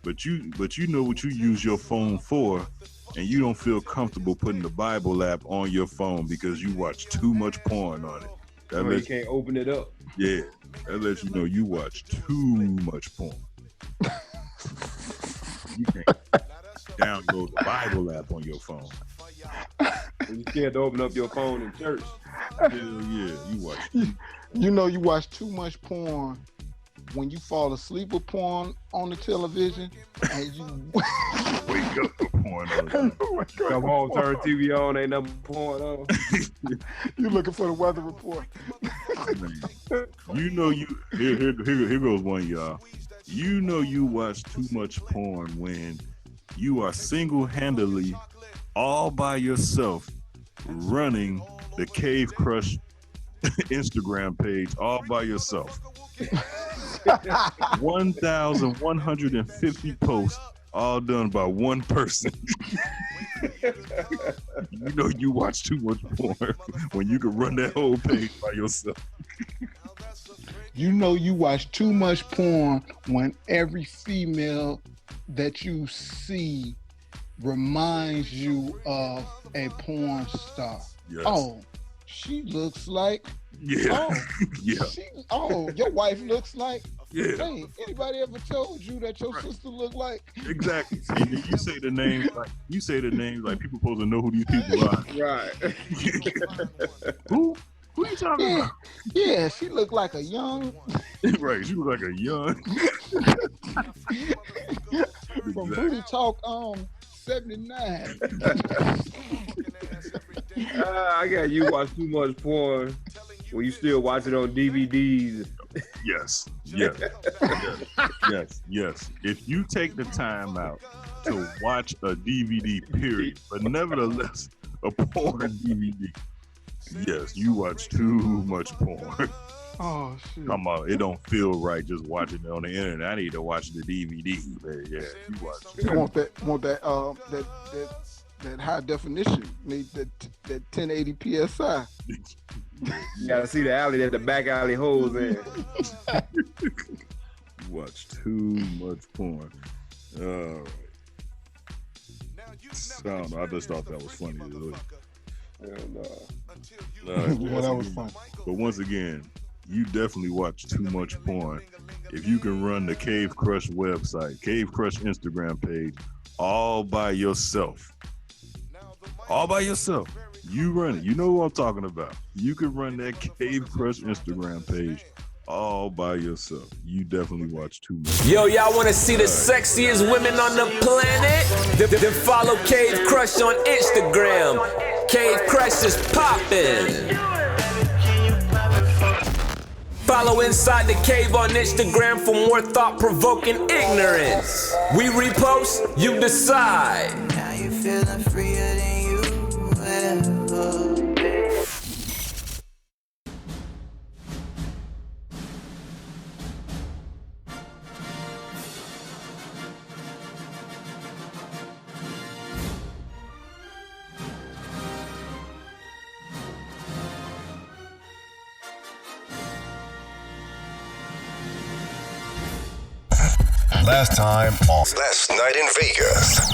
But you know what you use your phone for, and you don't feel comfortable putting the Bible app on your phone because you watch too much porn on it. You can't open it up. Yeah, that lets you know you watch too much porn. You can't download the Bible app on your phone. You scared to open up your phone in church. Yeah, you watch. You know you watch too much porn when you fall asleep with porn on the television and you wake up with porn on. Come home, turn TV on, ain't nothing porn on. You looking for the weather report. You know here goes one, y'all. You know you watch too much porn when you are single-handedly all by yourself running the Cave Crush Instagram page all by yourself. 1,150 posts all done by one person. You know you watch too much porn when you can run that whole page by yourself. You know you watch too much porn when every female that you see reminds you of a porn star. Yes. Oh, she looks like. Yeah. Your wife looks like. Yeah. Hey, anybody ever told you that your sister looked like? Exactly. And then you say the names like people supposed to know who these people are. Right. Who you talking about? Yeah, she looked like a young. Right, she looked like a young. From Booty Talk 79. I got you watch too much porn when you still watch it on DVDs. Yes. If you take the time out to watch a DVD, period, but nevertheless a porn DVD, yes, you watch too much porn. Oh shit! Come on, it don't feel right just watching it on the internet. I need to watch the DVD. Yeah, you watch. You want that high definition, need that 1080 psi. You gotta see the alley that the back alley holes in. You watch too much porn. All right. So, I don't know, I just thought that was funny. Well, that was fun. But once again, you definitely watch too much porn. If you can run the Cave Crush website, Cave Crush Instagram page, all by yourself. All by yourself. You run it. You know what I'm talking about. You can run that Cave Crush Instagram page all by yourself. You definitely watch too much. Yo, y'all want to see the sexiest women on the planet? Then follow Cave Crush on Instagram. Cave Crush is poppin'. Follow Inside the Cave on Instagram for more thought-provoking ignorance. We repost, you decide. Now you feeling freer than you ever. Last night in Vegas.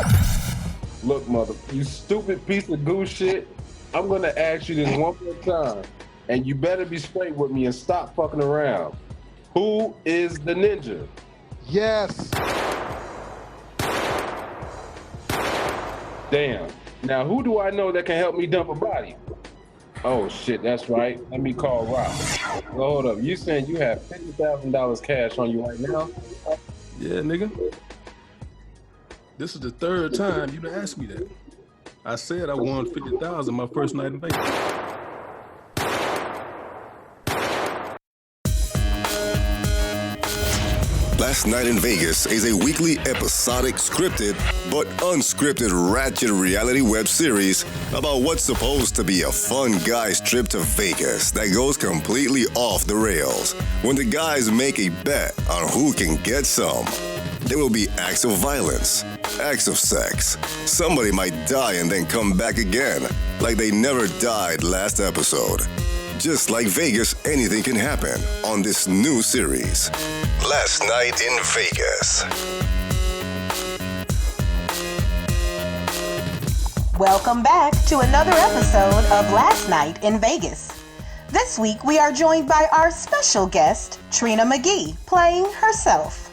Look, mother, you stupid piece of goose shit. I'm gonna ask you this one more time, and you better be straight with me and stop fucking around. Who is the ninja? Yes. Damn. Now, who do I know that can help me dump a body? Oh shit, that's right. Let me call Rock. Well, hold up. You saying you have $50,000 cash on you right now? Yeah, nigga. This is the third time you done asked me that. I said I won $50,000 my first night in Vegas. Last Night in Vegas is a weekly episodic scripted but unscripted ratchet reality web series about what's supposed to be a fun guy's trip to Vegas that goes completely off the rails when the guys make a bet on who can get some. There will be acts of violence, acts of sex. Somebody might die and then come back again, like they never died last episode. Just like Vegas, anything can happen on this new series. Last Night in Vegas. Welcome back to another episode of Last Night in Vegas. This week we are joined by our special guest, Trina McGee, playing herself.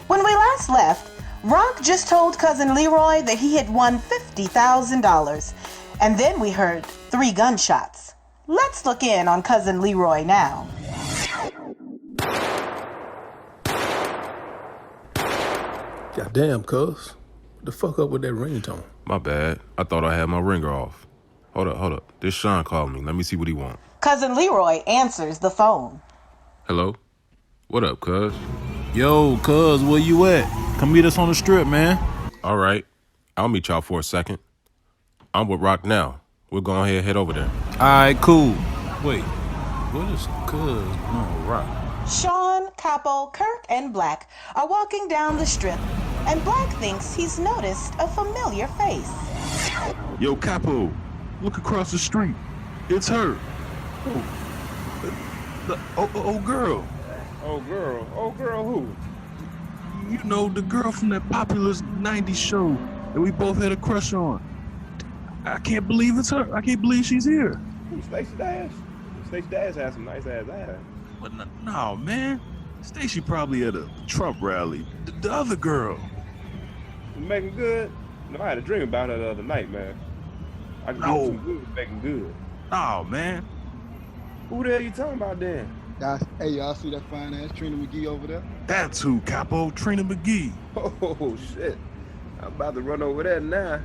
When we last left, Rock just told Cousin Leroy that he had won $50,000, and then we heard 3 gunshots. Let's look in on Cousin Leroy now. Goddamn, cuz. What the fuck up with that ringtone? My bad. I thought I had my ringer off. Hold up. This Sean called me. Let me see what he want. Cousin Leroy answers the phone. Hello? What up, cuz? Yo, cuz, where you at? Come meet us on the strip, man. All right. I'll meet y'all for a second. I'm with Rock now. We'll go ahead and head over there. All right, cool. Wait, what is cuz? No, Rock. Sean, Capo, Kirk, and Black are walking down the strip, and Black thinks he's noticed a familiar face. Yo, Capo, look across the street. It's her. Oh, girl. Oh, girl who? You know, the girl from that popular 90s show that we both had a crush on. I can't believe it's her. I can't believe she's here. Who, Stacey Dash? Stacey Dash has some nice ass ass. But no, man. Stacey probably at a Trump rally. The other girl. Making good? No, I had a dream about her the other night, man. I could do some good making good. Oh, man. Who the hell you talking about then? Hey, y'all see that fine ass Trina McGee over there? That's who, Capo. Trina McGee. Oh, shit. I'm about to run over there now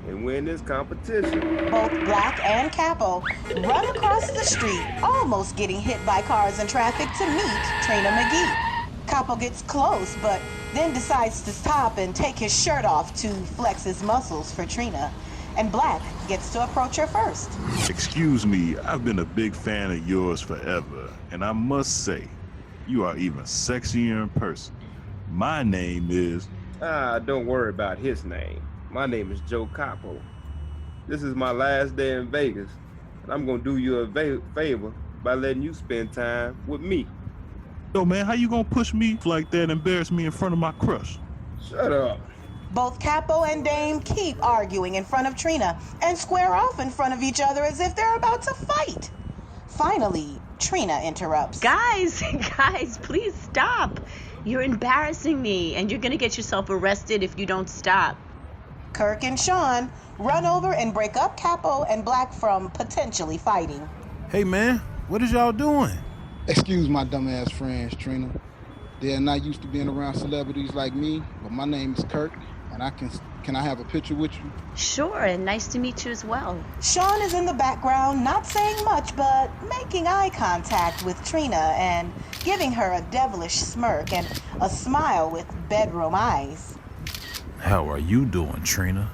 and win this competition. Both Black and Capo run across the street, almost getting hit by cars and traffic to meet Trina McGee. Capo gets close, but then decides to stop and take his shirt off to flex his muscles for Trina. And Black gets to approach her first. Excuse me, I've been a big fan of yours forever, and I must say, you are even sexier in person. My name is... Don't worry about his name. My name is Joe Capo. This is my last day in Vegas, And I'm gonna do you a favor by letting you spend time with me. Yo, man, how you gonna push me like that and embarrass me in front of my crush? Shut up. Both Capo and Dame keep arguing in front of Trina and square off in front of each other as if they're about to fight. Finally, Trina interrupts. Guys, please stop. You're embarrassing me, and you're gonna get yourself arrested if you don't stop. Kirk and Sean run over and break up Capo and Black from potentially fighting. Hey, man, what is y'all doing? Excuse my dumbass friends, Trina. They're not used to being around celebrities like me, but my name is Kirk, and can I have a picture with you? Sure, and nice to meet you as well. Sean is in the background, not saying much, but making eye contact with Trina and giving her a devilish smirk and a smile with bedroom eyes. How are you doing, Trina?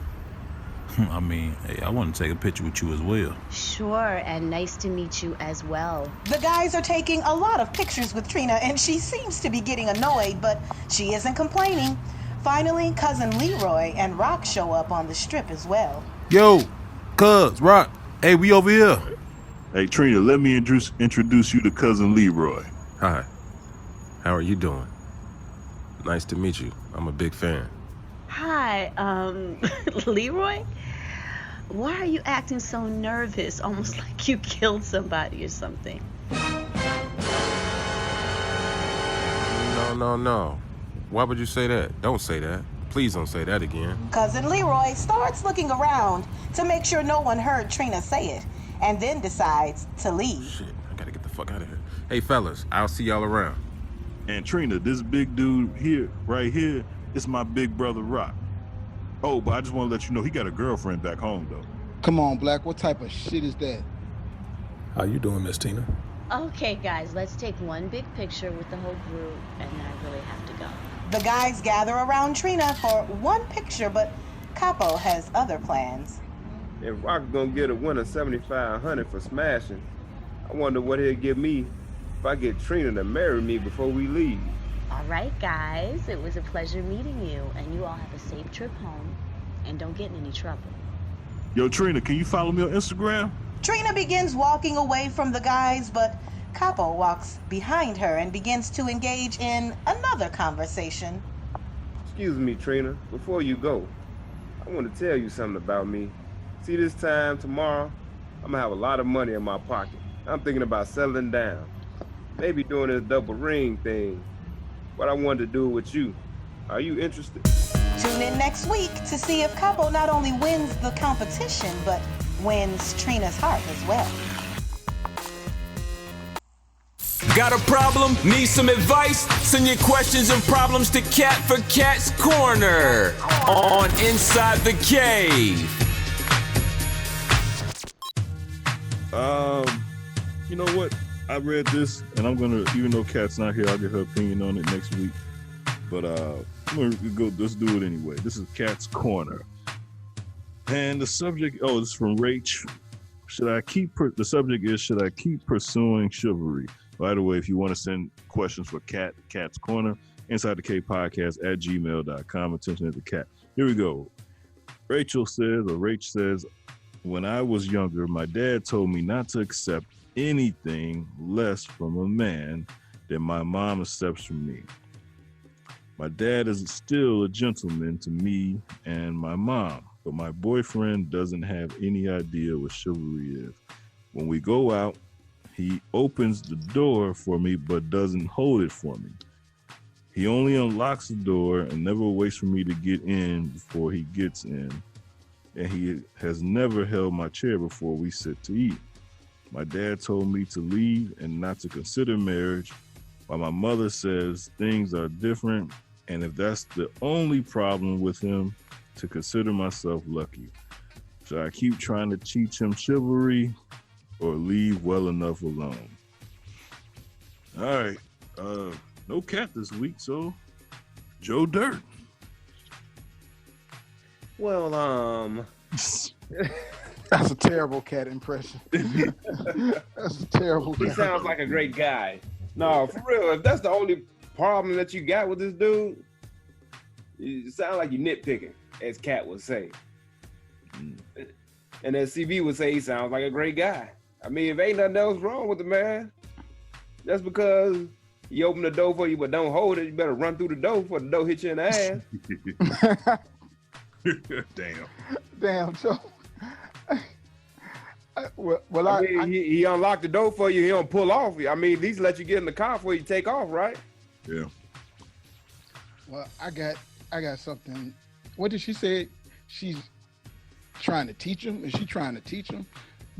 I mean, hey, I want to take a picture with you as well. Sure, and nice to meet you as well. The guys are taking a lot of pictures with Trina, and she seems to be getting annoyed, but she isn't complaining. Finally, cousin Leroy and Rock show up on the strip as well. Yo, cuz, Rock, hey, we over here. Hey, Trina, let me introduce you to cousin Leroy. Hi. How are you doing? Nice to meet you. I'm a big fan. Hi, Leroy? Why are you acting so nervous, almost like you killed somebody or something? No. Why would you say that? Don't say that. Please don't say that again. Cousin Leroy starts looking around to make sure no one heard Trina say it, and then decides to leave. Shit, I gotta get the fuck out of here. Hey, fellas, I'll see y'all around. And Trina, this big dude here, right here, is my big brother Rock. Oh, but I just want to let you know he got a girlfriend back home, though. Come on, Black, what type of shit is that? How you doing, Miss Tina? Okay, guys, let's take one big picture with the whole group, and I really have to go. The guys gather around Trina for one picture, but Capo has other plans. If Rock's gonna get a winner $7,500 for smashing, I wonder what he'll give me if I get Trina to marry me before we leave. All right, guys, it was a pleasure meeting you, and you all have a safe trip home, and don't get in any trouble. Yo, Trina, can you follow me on Instagram? Trina begins walking away from the guys, but Capo walks behind her and begins to engage in another conversation. Excuse me, Trina, before you go, I want to tell you something about me. See, this time tomorrow, I'm gonna have a lot of money in my pocket. I'm thinking about settling down, maybe doing this double ring thing, but I wanted to do it with you. Are you interested? Tune in next week to see if Capo not only wins the competition, but wins Trina's heart as well. Got a problem? Need some advice? Send your questions and problems to Cat for Cat's Corner on Inside the Cave. You know what? I read this, and I'm gonna, even though Kat's not here, I'll get her opinion on it next week. But I'm gonna go. Let's do it anyway. This is Cat's Corner, and the subject. Oh, this is from Rach. The subject is: should I keep pursuing chivalry? By the way, if you want to send questions for Cat's Corner, Inside the Cave Podcast at gmail.com. Attention at the cat. Here we go. Rach says, when I was younger, my dad told me not to accept anything less from a man than my mom accepts from me. My dad is still a gentleman to me and my mom, but my boyfriend doesn't have any idea what chivalry is. When we go out, he opens the door for me but doesn't hold it for me. He only unlocks the door and never waits for me to get in before he gets in. And he has never held my chair before we sit to eat. My dad told me to leave and not to consider marriage, while my mother says things are different, and if that's the only problem with him, to consider myself lucky. Should I keep trying to teach him chivalry or leave well enough alone? All right, no Cat this week, so Joe Dirt. Well, That's a terrible Cat impression. That's a terrible He Cat. sounds like a great guy. No, for real, if that's the only problem that you got with this dude, you sound like you nitpicking, as Cat would say. And then CB would say he sounds like a great guy. I mean, if ain't nothing else wrong with the man, just because he opened the door for you but don't hold it, you better run through the door before the door hit you in the ass. Damn, Joe. I mean, he unlocked the door for you. He don't pull off. I mean, at least let you get in the car before you take off, right? Yeah. Well, I got something. What did she say? She's trying to teach him. Is she trying to teach him?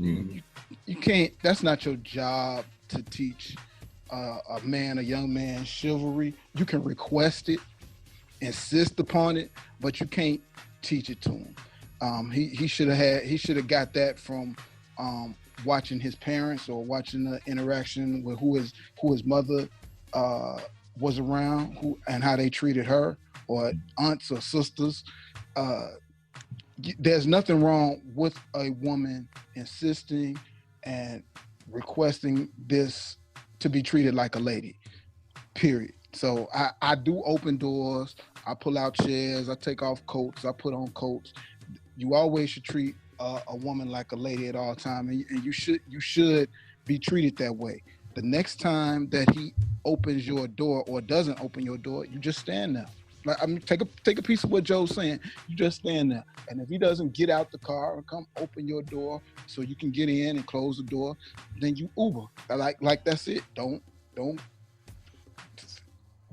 Mm-hmm. You can't. That's not your job to teach a young man chivalry. You can request it, insist upon it, but you can't teach it to him. He should have got that from watching his parents or watching the interaction with who his mother was around, and how they treated her, or aunts or sisters. There's nothing wrong with a woman insisting and requesting this to be treated like a lady, period. So I do open doors, I pull out chairs, I take off coats, I put on coats. You always should treat a woman like a lady at all times, and you should be treated that way. The next time that he opens your door or doesn't open your door, you just stand there. Like, I mean, take a piece of what Joe's saying. You just stand there, and if he doesn't get out the car or come open your door so you can get in and close the door, then you Uber. Like that's it. Don't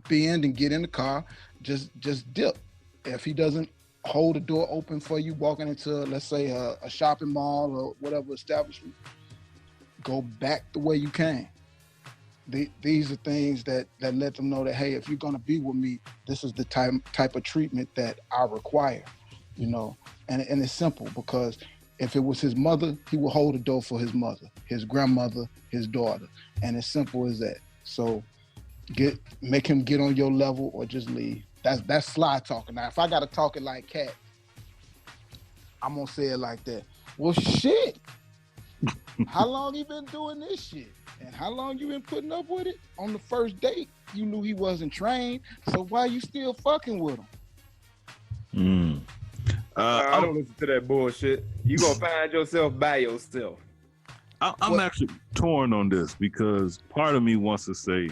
bend and get in the car. Just dip. If he doesn't hold the door open for you walking into, let's say, a shopping mall or whatever establishment, go back the way you came. These are things that let them know that, hey, if you're going to be with me, this is the type of treatment that I require, and it's simple, because if it was his mother, he would hold the door for his mother, his grandmother, his daughter, and it's simple as that. So make him get on your level or just leave. That's Sly talking. Now, if I got to talk it like Cat, I'm going to say it like that. Well, shit. How long you been doing this shit? And how long you been putting up with it? On the first date, you knew he wasn't trained, so why you still fucking with him? I don't listen to that bullshit. You gonna find yourself by yourself. I'm actually torn on this, because part of me wants to say,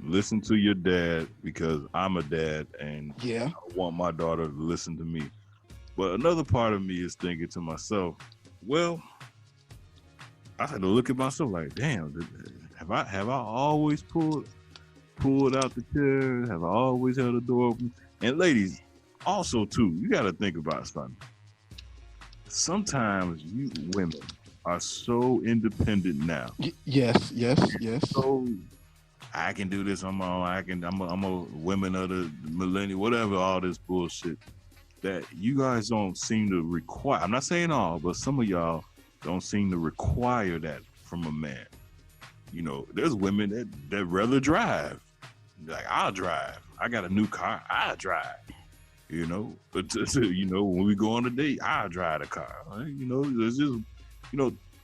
listen to your dad, because I'm a dad and I want my daughter to listen to me. But another part of me is thinking to myself, well, I had to look at myself like, damn, have I always pulled out the chair? Have I always held the door open? And ladies, also too, you got to think about something. Sometimes you women are so independent now. Yes. So I can do this on my own. I'm a women of the millennium, whatever, all this bullshit that you guys don't seem to require. I'm not saying all, but some of y'all don't seem to require that from a man. There's women that rather drive. Like, I'll drive. I got a new car. I drive. But when we go on a date, I drive the car. It's just,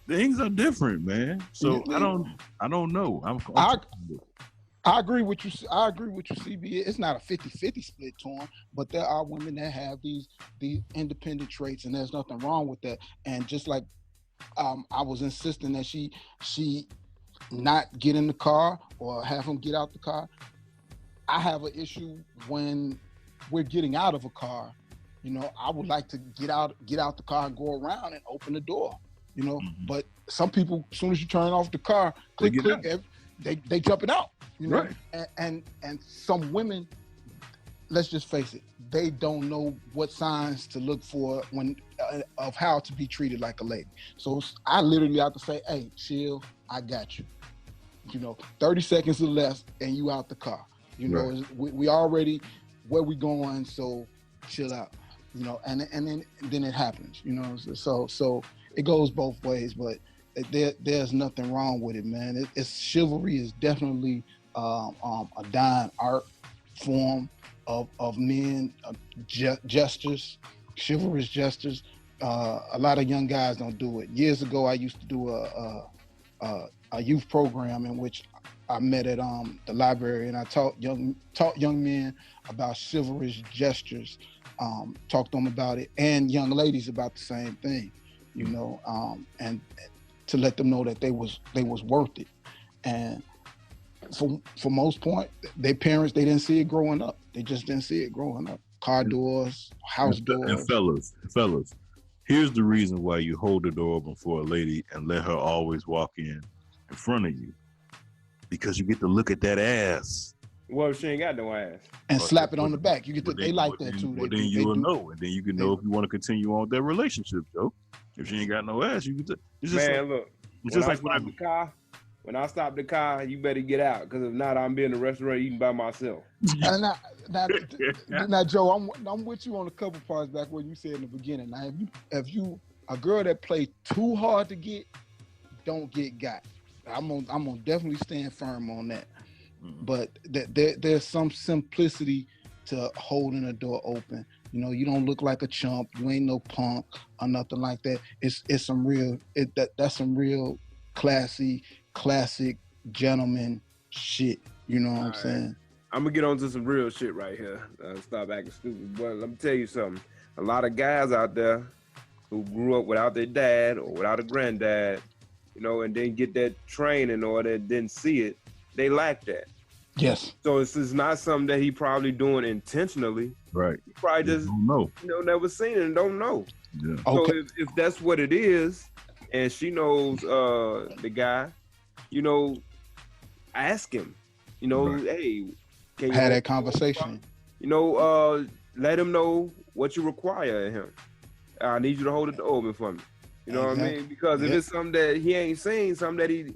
things are different, man. So I don't know. I agree with you. CB. It's not a 50-50 split, Torn, but there are women that have these independent traits, and there's nothing wrong with that. And just like I was insisting that she not get in the car or have him get out the car, I have an issue when we're getting out of a car. I would like to get out the car and go around and open the door. But some people, as soon as you turn off the car, click, they jumping out. Right. And some women, let's just face it, they don't know what signs to look for of how to be treated like a lady. So I literally have to say, hey, chill, I got you. 30 seconds or less and you out the car. Right. We already where we going, so chill out. And then it happens. So it goes both ways, but there's nothing wrong with it, man. Chivalry is definitely a dying art form of men, gestures, chivalrous gestures. A lot of young guys don't do it. Years ago, I used to do a youth program in which I met at the library, and I taught young men about chivalrous gestures, talked to them about it, and young ladies about the same thing. you know, and to let them know that they was worth it. And for most part, their parents, they didn't see it growing up. They just didn't see it growing up. Car doors, house doors. And fellas, here's the reason why you hold the door open for a lady and let her always walk in front of you. Because you get to look at that ass. Well, if she ain't got no ass. And slap it on the back. You get to, they like that too. Well, then you will know. And then you can know if you want to continue on with that relationship, Joe. If she ain't got no ass, you can it's just man, look. It's just like when I stop the car, you better get out. Because if not, I'm be in the restaurant eating by myself. Now, Joe, I'm with you on a couple parts back what you said in the beginning. Now, if you a girl that plays too hard to get, don't get got. I'm gonna definitely stand firm on that. But there's some simplicity to holding a door open. You know, you don't look like a chump. You ain't no punk or nothing like that. It's some real that's some real classic gentleman shit. You know what I'm saying? I'm gonna get on to some real shit right here. Stop acting stupid. But let me tell you something. A lot of guys out there who grew up without their dad or without a granddad, you know, and didn't get that training or that didn't see it, they lack that. Yes. So this is not something that he probably doing intentionally. Right. He probably just don't know. You know, never seen it and don't know. Yeah. So if that's what it is, and she knows the guy, you know, ask him. You know, hey, can you have that conversation? You know, let him know what you require of him. I need you to hold the door open for me. You know what I mean? Because if it's something that he ain't seen, something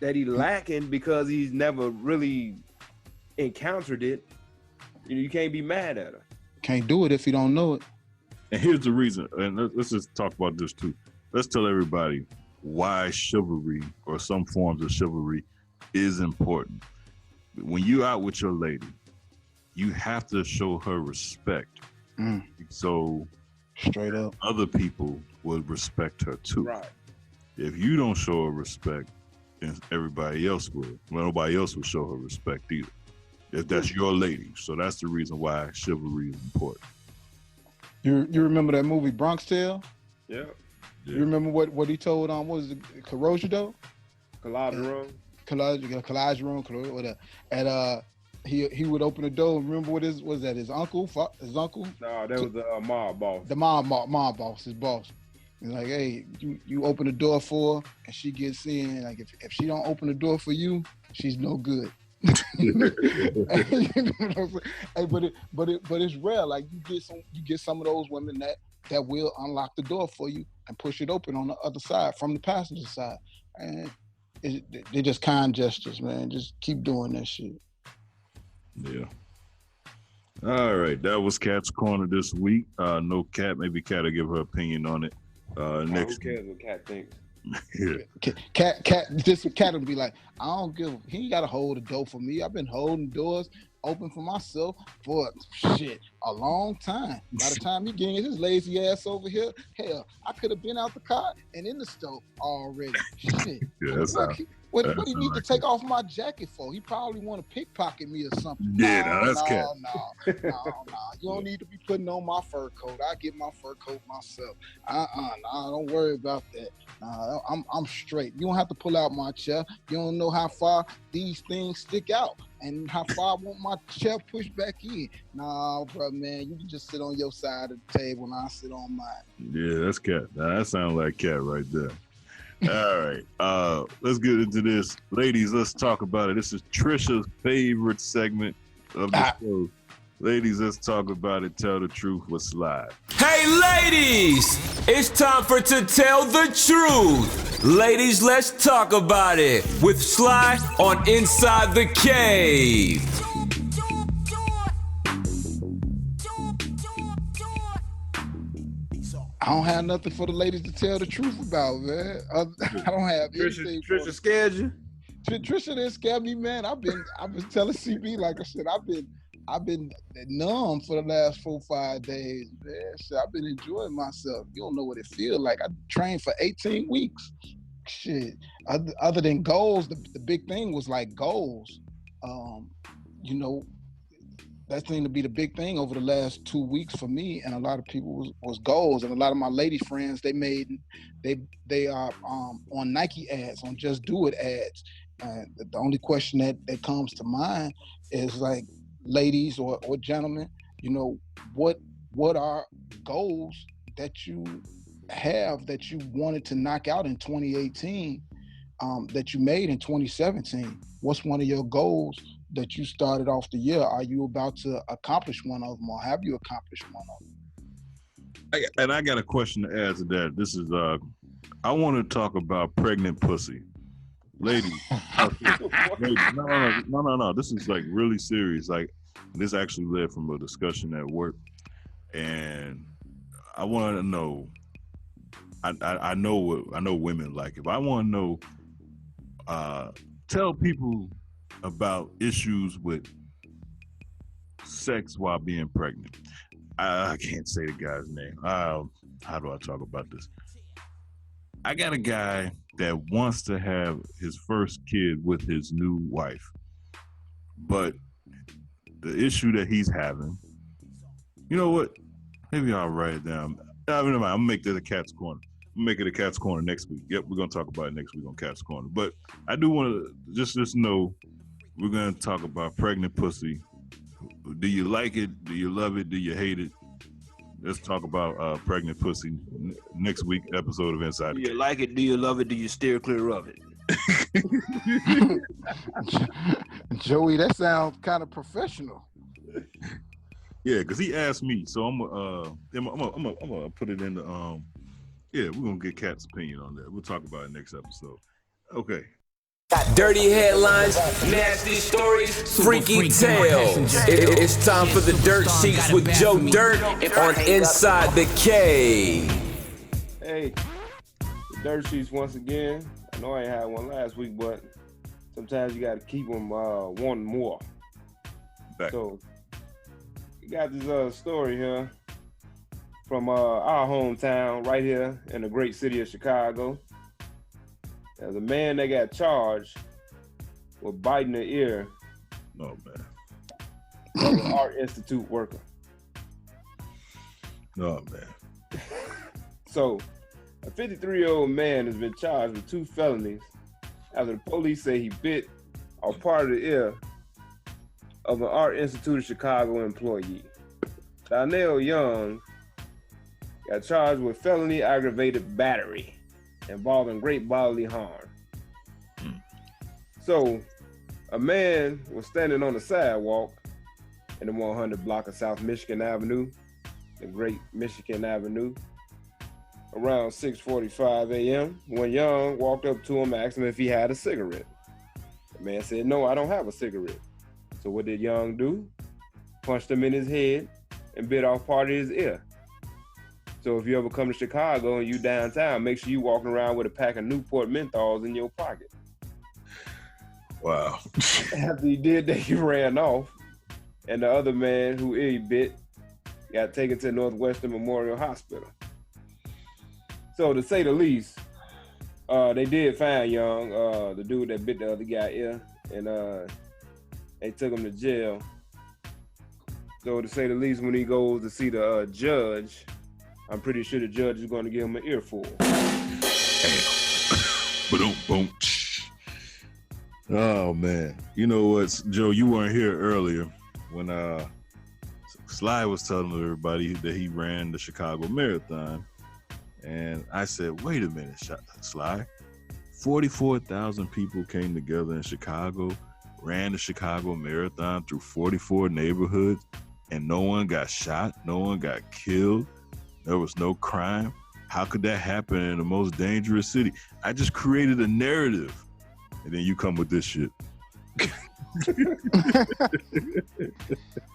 that he lacking because he's never really encountered it, you can't be mad at her. Can't do it if you don't know it. And here's the reason, and let's just talk about this too. Let's tell everybody why chivalry or some forms of chivalry is important. When you out with your lady, you have to show her respect. So straight up, other people will respect her too. Right. If you don't show her respect, then everybody else will. Well, nobody else will show her respect either. If that's your lady. So that's the reason why chivalry is important. You remember that movie Bronx Tale? Yeah. You remember what he told what was it, Corrosion? Whatever. And he would open the door. Remember what was that? His uncle? No, that was the mob boss. The mob boss, his boss. He's like, hey, you open the door for her, and she gets in. Like if she don't open the door for you, she's no good. You know what I'm saying? Hey, but it's rare. Like you get some of those women that will unlock the door for you and push it open on the other side from the passenger side. And they're just kind gestures, man. Just keep doing that shit. Yeah. All right, that was Kat's Corner this week. No Kat, maybe Kat will give her opinion on it. Next. Who cares what Kat thinks? Yeah. Kat will be like, I don't give. He ain't gotta hold the door for me. I've been holding doors open for myself for a long time. By the time he getting his lazy ass over here, hell, I could have been out the car and in the stove already. Shit. Yeah, what he need to take off my jacket for? He probably want to pickpocket me or something. Yeah, that's Kat. No. You don't need to be putting on my fur coat. I get my fur coat myself. Don't worry about that. I'm straight. You don't have to pull out my chair. You don't know how far these things stick out and how far I want my chair pushed back in. Nah, bro, man, you can just sit on your side of the table and I'll sit on mine. Yeah, that's Kat. Now, that sounds like Kat right there. All right, let's get into this. Ladies, let's talk about it. This is Trisha's favorite segment of the show. Ladies, let's talk about it. Tell the truth with Sly. Hey, ladies! It's time for To Tell the Truth. Ladies, let's talk about it with Sly on Inside the Cave. I don't have nothing for the ladies to tell the truth about, man. I don't have anything. Trisha scared you? Trisha didn't scare me, man. I've been telling CB, like I said, I've been numb for the last 4 or 5 days, man. Shit, I've been enjoying myself. You don't know what it feels like. I trained for 18 weeks. Shit. Other than goals, the big thing was like goals. You know, that seemed to be the big thing over the last 2 weeks for me and a lot of people was goals. And a lot of my lady friends, they are on Nike ads, on Just Do It ads. The only question that comes to mind is like, ladies or gentlemen, you know, what are goals that you have that you wanted to knock out in 2018 that you made in 2017? What's one of your goals that you started off the year? Are you about to accomplish one of them, or have you accomplished one of them? I got a question to add to that. This is I want to talk about pregnant pussy. Ladies, no. This is like really serious. Like, this actually led from a discussion at work, and I want to know. I know women like it, but I want to know. Tell people about issues with sex while being pregnant. I can't say the guy's name. How do I talk about this? I got a guy that wants to have his first kid with his new wife, but the issue that he's having, you know what? Maybe I'll write it down. Never mind. I'm gonna make this a cat's corner. I'm gonna make it a cat's corner next week. Yep, we're gonna talk about it next week on Cat's Corner. But I do want to just know we're gonna talk about pregnant pussy. Do you like it? Do you love it? Do you hate it? Let's talk about pregnant pussy next week episode of Inside. Do you like it? Do you love it? Do you steer clear of it? Joey, that sounds kind of professional. Yeah, because he asked me, so I'm gonna put it in the yeah, we're gonna get Cat's opinion on that. We'll talk about it next episode. Okay. Dirty headlines, nasty stories, freaky tales. It's time for the Dirt Sheets with Joe Dirt on Inside the Cave. Hey, the Dirt Sheets once again. I know I ain't had one last week, but sometimes you got to keep them wanting more. Back. So, we got this story here from our hometown right here in the great city of Chicago. There's a man that got charged with biting the ear of an Art Institute worker. Oh, man. So, a 53-year-old man has been charged with 2 felonies after the police say he bit or part of the ear of an Art Institute of Chicago employee. Donnell Young got charged with felony aggravated battery involving great bodily harm. So, a man was standing on the sidewalk in the 100 block of South Michigan Avenue, the Great Michigan Avenue, around 6:45 a.m. when Young walked up to him, asked him if he had a cigarette. The man said, "No, I don't have a cigarette." So what did Young do? Punched him in his head and bit off part of his ear. So if you ever come to Chicago and you downtown, make sure you walking around with a pack of Newport menthols in your pocket. Wow. After he did that, he ran off. And the other man who he bit got taken to Northwestern Memorial Hospital. So to say the least, they did find Young, the dude that bit the other guy ear, and they took him to jail. So to say the least, when he goes to see the judge, I'm pretty sure the judge is going to give him an earful. Boom. Oh, man. You know what, Joe, you weren't here earlier when Sly was telling everybody that he ran the Chicago Marathon. And I said, wait a minute, Sly. 44,000 people came together in Chicago, ran the Chicago Marathon through 44 neighborhoods, and no one got shot, no one got killed. There was no crime. How could that happen in the most dangerous city? I just created a narrative. And then you come with this shit.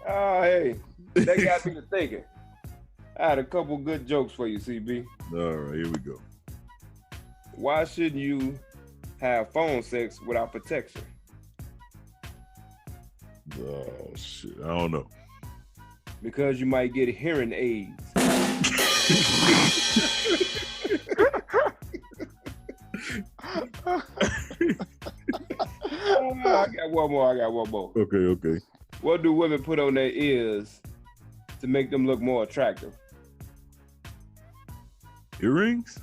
Oh, hey, that got me to thinking. I had a couple good jokes for you, CB. All right, here we go. Why shouldn't you have phone sex without protection? Oh, shit. I don't know. Because you might get hearing aids. I got one more. Okay. What do women put on their ears to make them look more attractive? Earrings?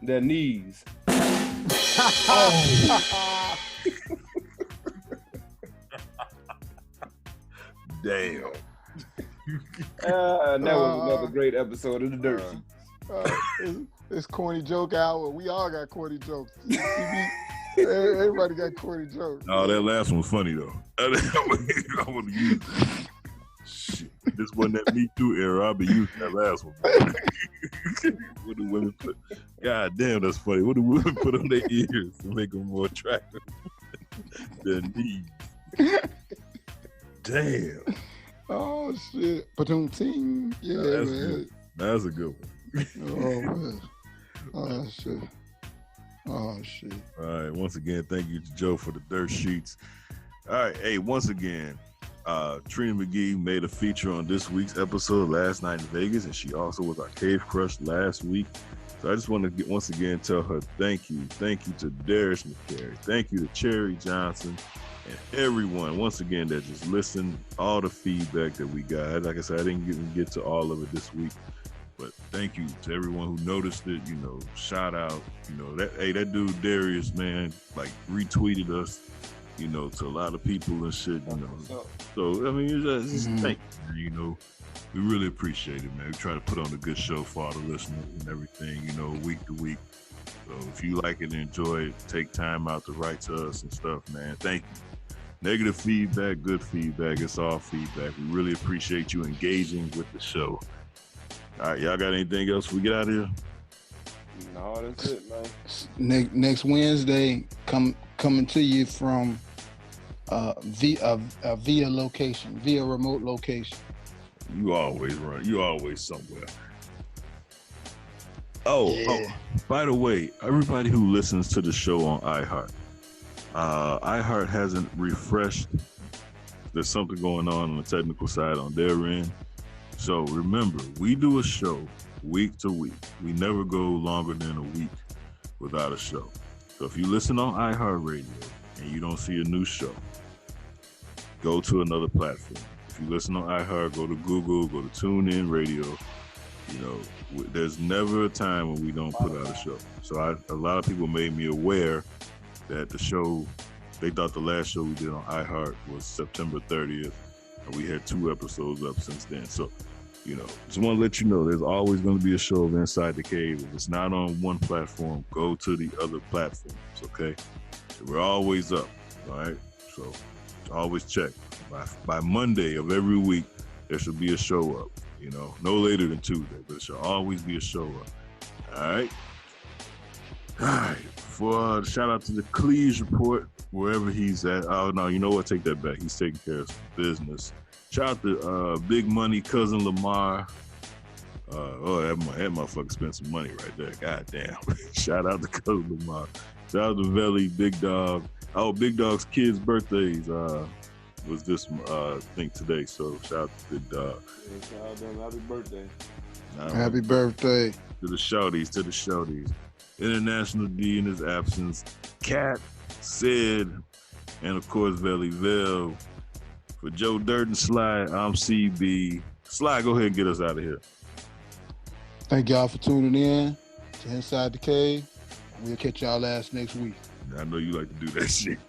Their knees. Damn. That was another great episode of the Dirt Sheets. It's corny joke hour. We all got corny jokes. Everybody got corny jokes. Oh, that last one was funny though. I want to use it. Shit. This wasn't that Me Too era. I'll be using that last one. What do women put? God damn, that's funny. What do women put on their ears to make them more attractive? Their knees. Damn. Oh shit. Ting. Yeah, that's man. Good. That's a good one. Oh man. Oh shit. Oh shit. All right. Once again, thank you to Joe for the Dirt Sheets. All right. Hey, once again, Trina McGee made a feature on this week's episode Last Night in Vegas, and she also was our Cave Crush last week. So I just want to once again tell her thank you. Thank you to Darius McCary. Thank you to Cherry Johnson and everyone, once again, that just listened, all the feedback that we got. Like I said, I didn't get to all of it this week, but thank you to everyone who noticed it, shout out, that dude Darius, man, like retweeted us, to a lot of people and shit, So, I mean, it's just thank you, we really appreciate it, man. We try to put on a good show for all the listeners and everything, week to week. So if you like it and enjoy it, take time out to write to us and stuff, man. Thank you. Negative feedback, good feedback, it's all feedback. We really appreciate you engaging with the show. All right, y'all got anything else before we get out of here? No, that's it, man. Next Wednesday, coming to you from via remote location. You always somewhere. Oh, by the way, everybody who listens to the show on iHeart, iHeart hasn't refreshed. There's something going on the technical side on their end. So remember, we do a show week to week. We never go longer than a week without a show. So if you listen on iHeartRadio and you don't see a new show, go to another platform. If you listen on iHeart, go to Google, go to TuneIn Radio. There's never a time when we don't put out a show. So a lot of people made me aware that the show, they thought the last show we did on iHeart was September 30th, and we had 2 episodes up since then. So, just want to let you know there's always going to be a show of Inside the Cave. If it's not on one platform, go to the other platforms, okay? We're always up, all right? So always check. By Monday of every week, there should be a show up. No later than Tuesday, but it should always be a show up. All right. All right. For shout out to the Cleese Report, wherever he's at. Oh no, you know what? Take that back. He's taking care of some business. Shout out to Big Money Cousin Lamar. That motherfucker spent some money right there. God damn. Shout out to Cousin Lamar. Shout out to Veli, Big Dog. Oh, Big Dog's kids' birthdays was this thing today. So shout out to Big Dog. Yeah, shout out to them. Happy birthday. Happy birthday. To the shorties. International D in his absence. Cat, Sid, and of course Veli Vel. For Joe Dirt and Sly, I'm CB. Sly, go ahead and get us out of here. Thank y'all for tuning in to Inside the Cave. We'll catch y'all next week. I know you like to do that shit.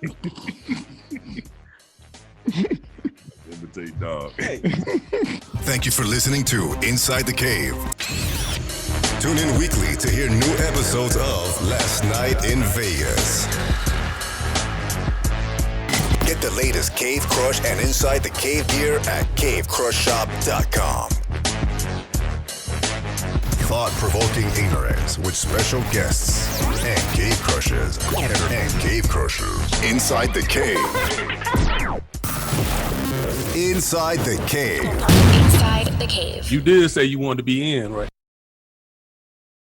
Imitate dog. Hey. Thank you for listening to Inside the Cave. Tune in weekly to hear new episodes of Last Night in Vegas. Get the latest Cave Crush and Inside the Cave gear at cavecrushshop.com. Thought-provoking ignorance with special guests and cave crushers. Inside the Cave. Inside the Cave. You did say you wanted to be in, right?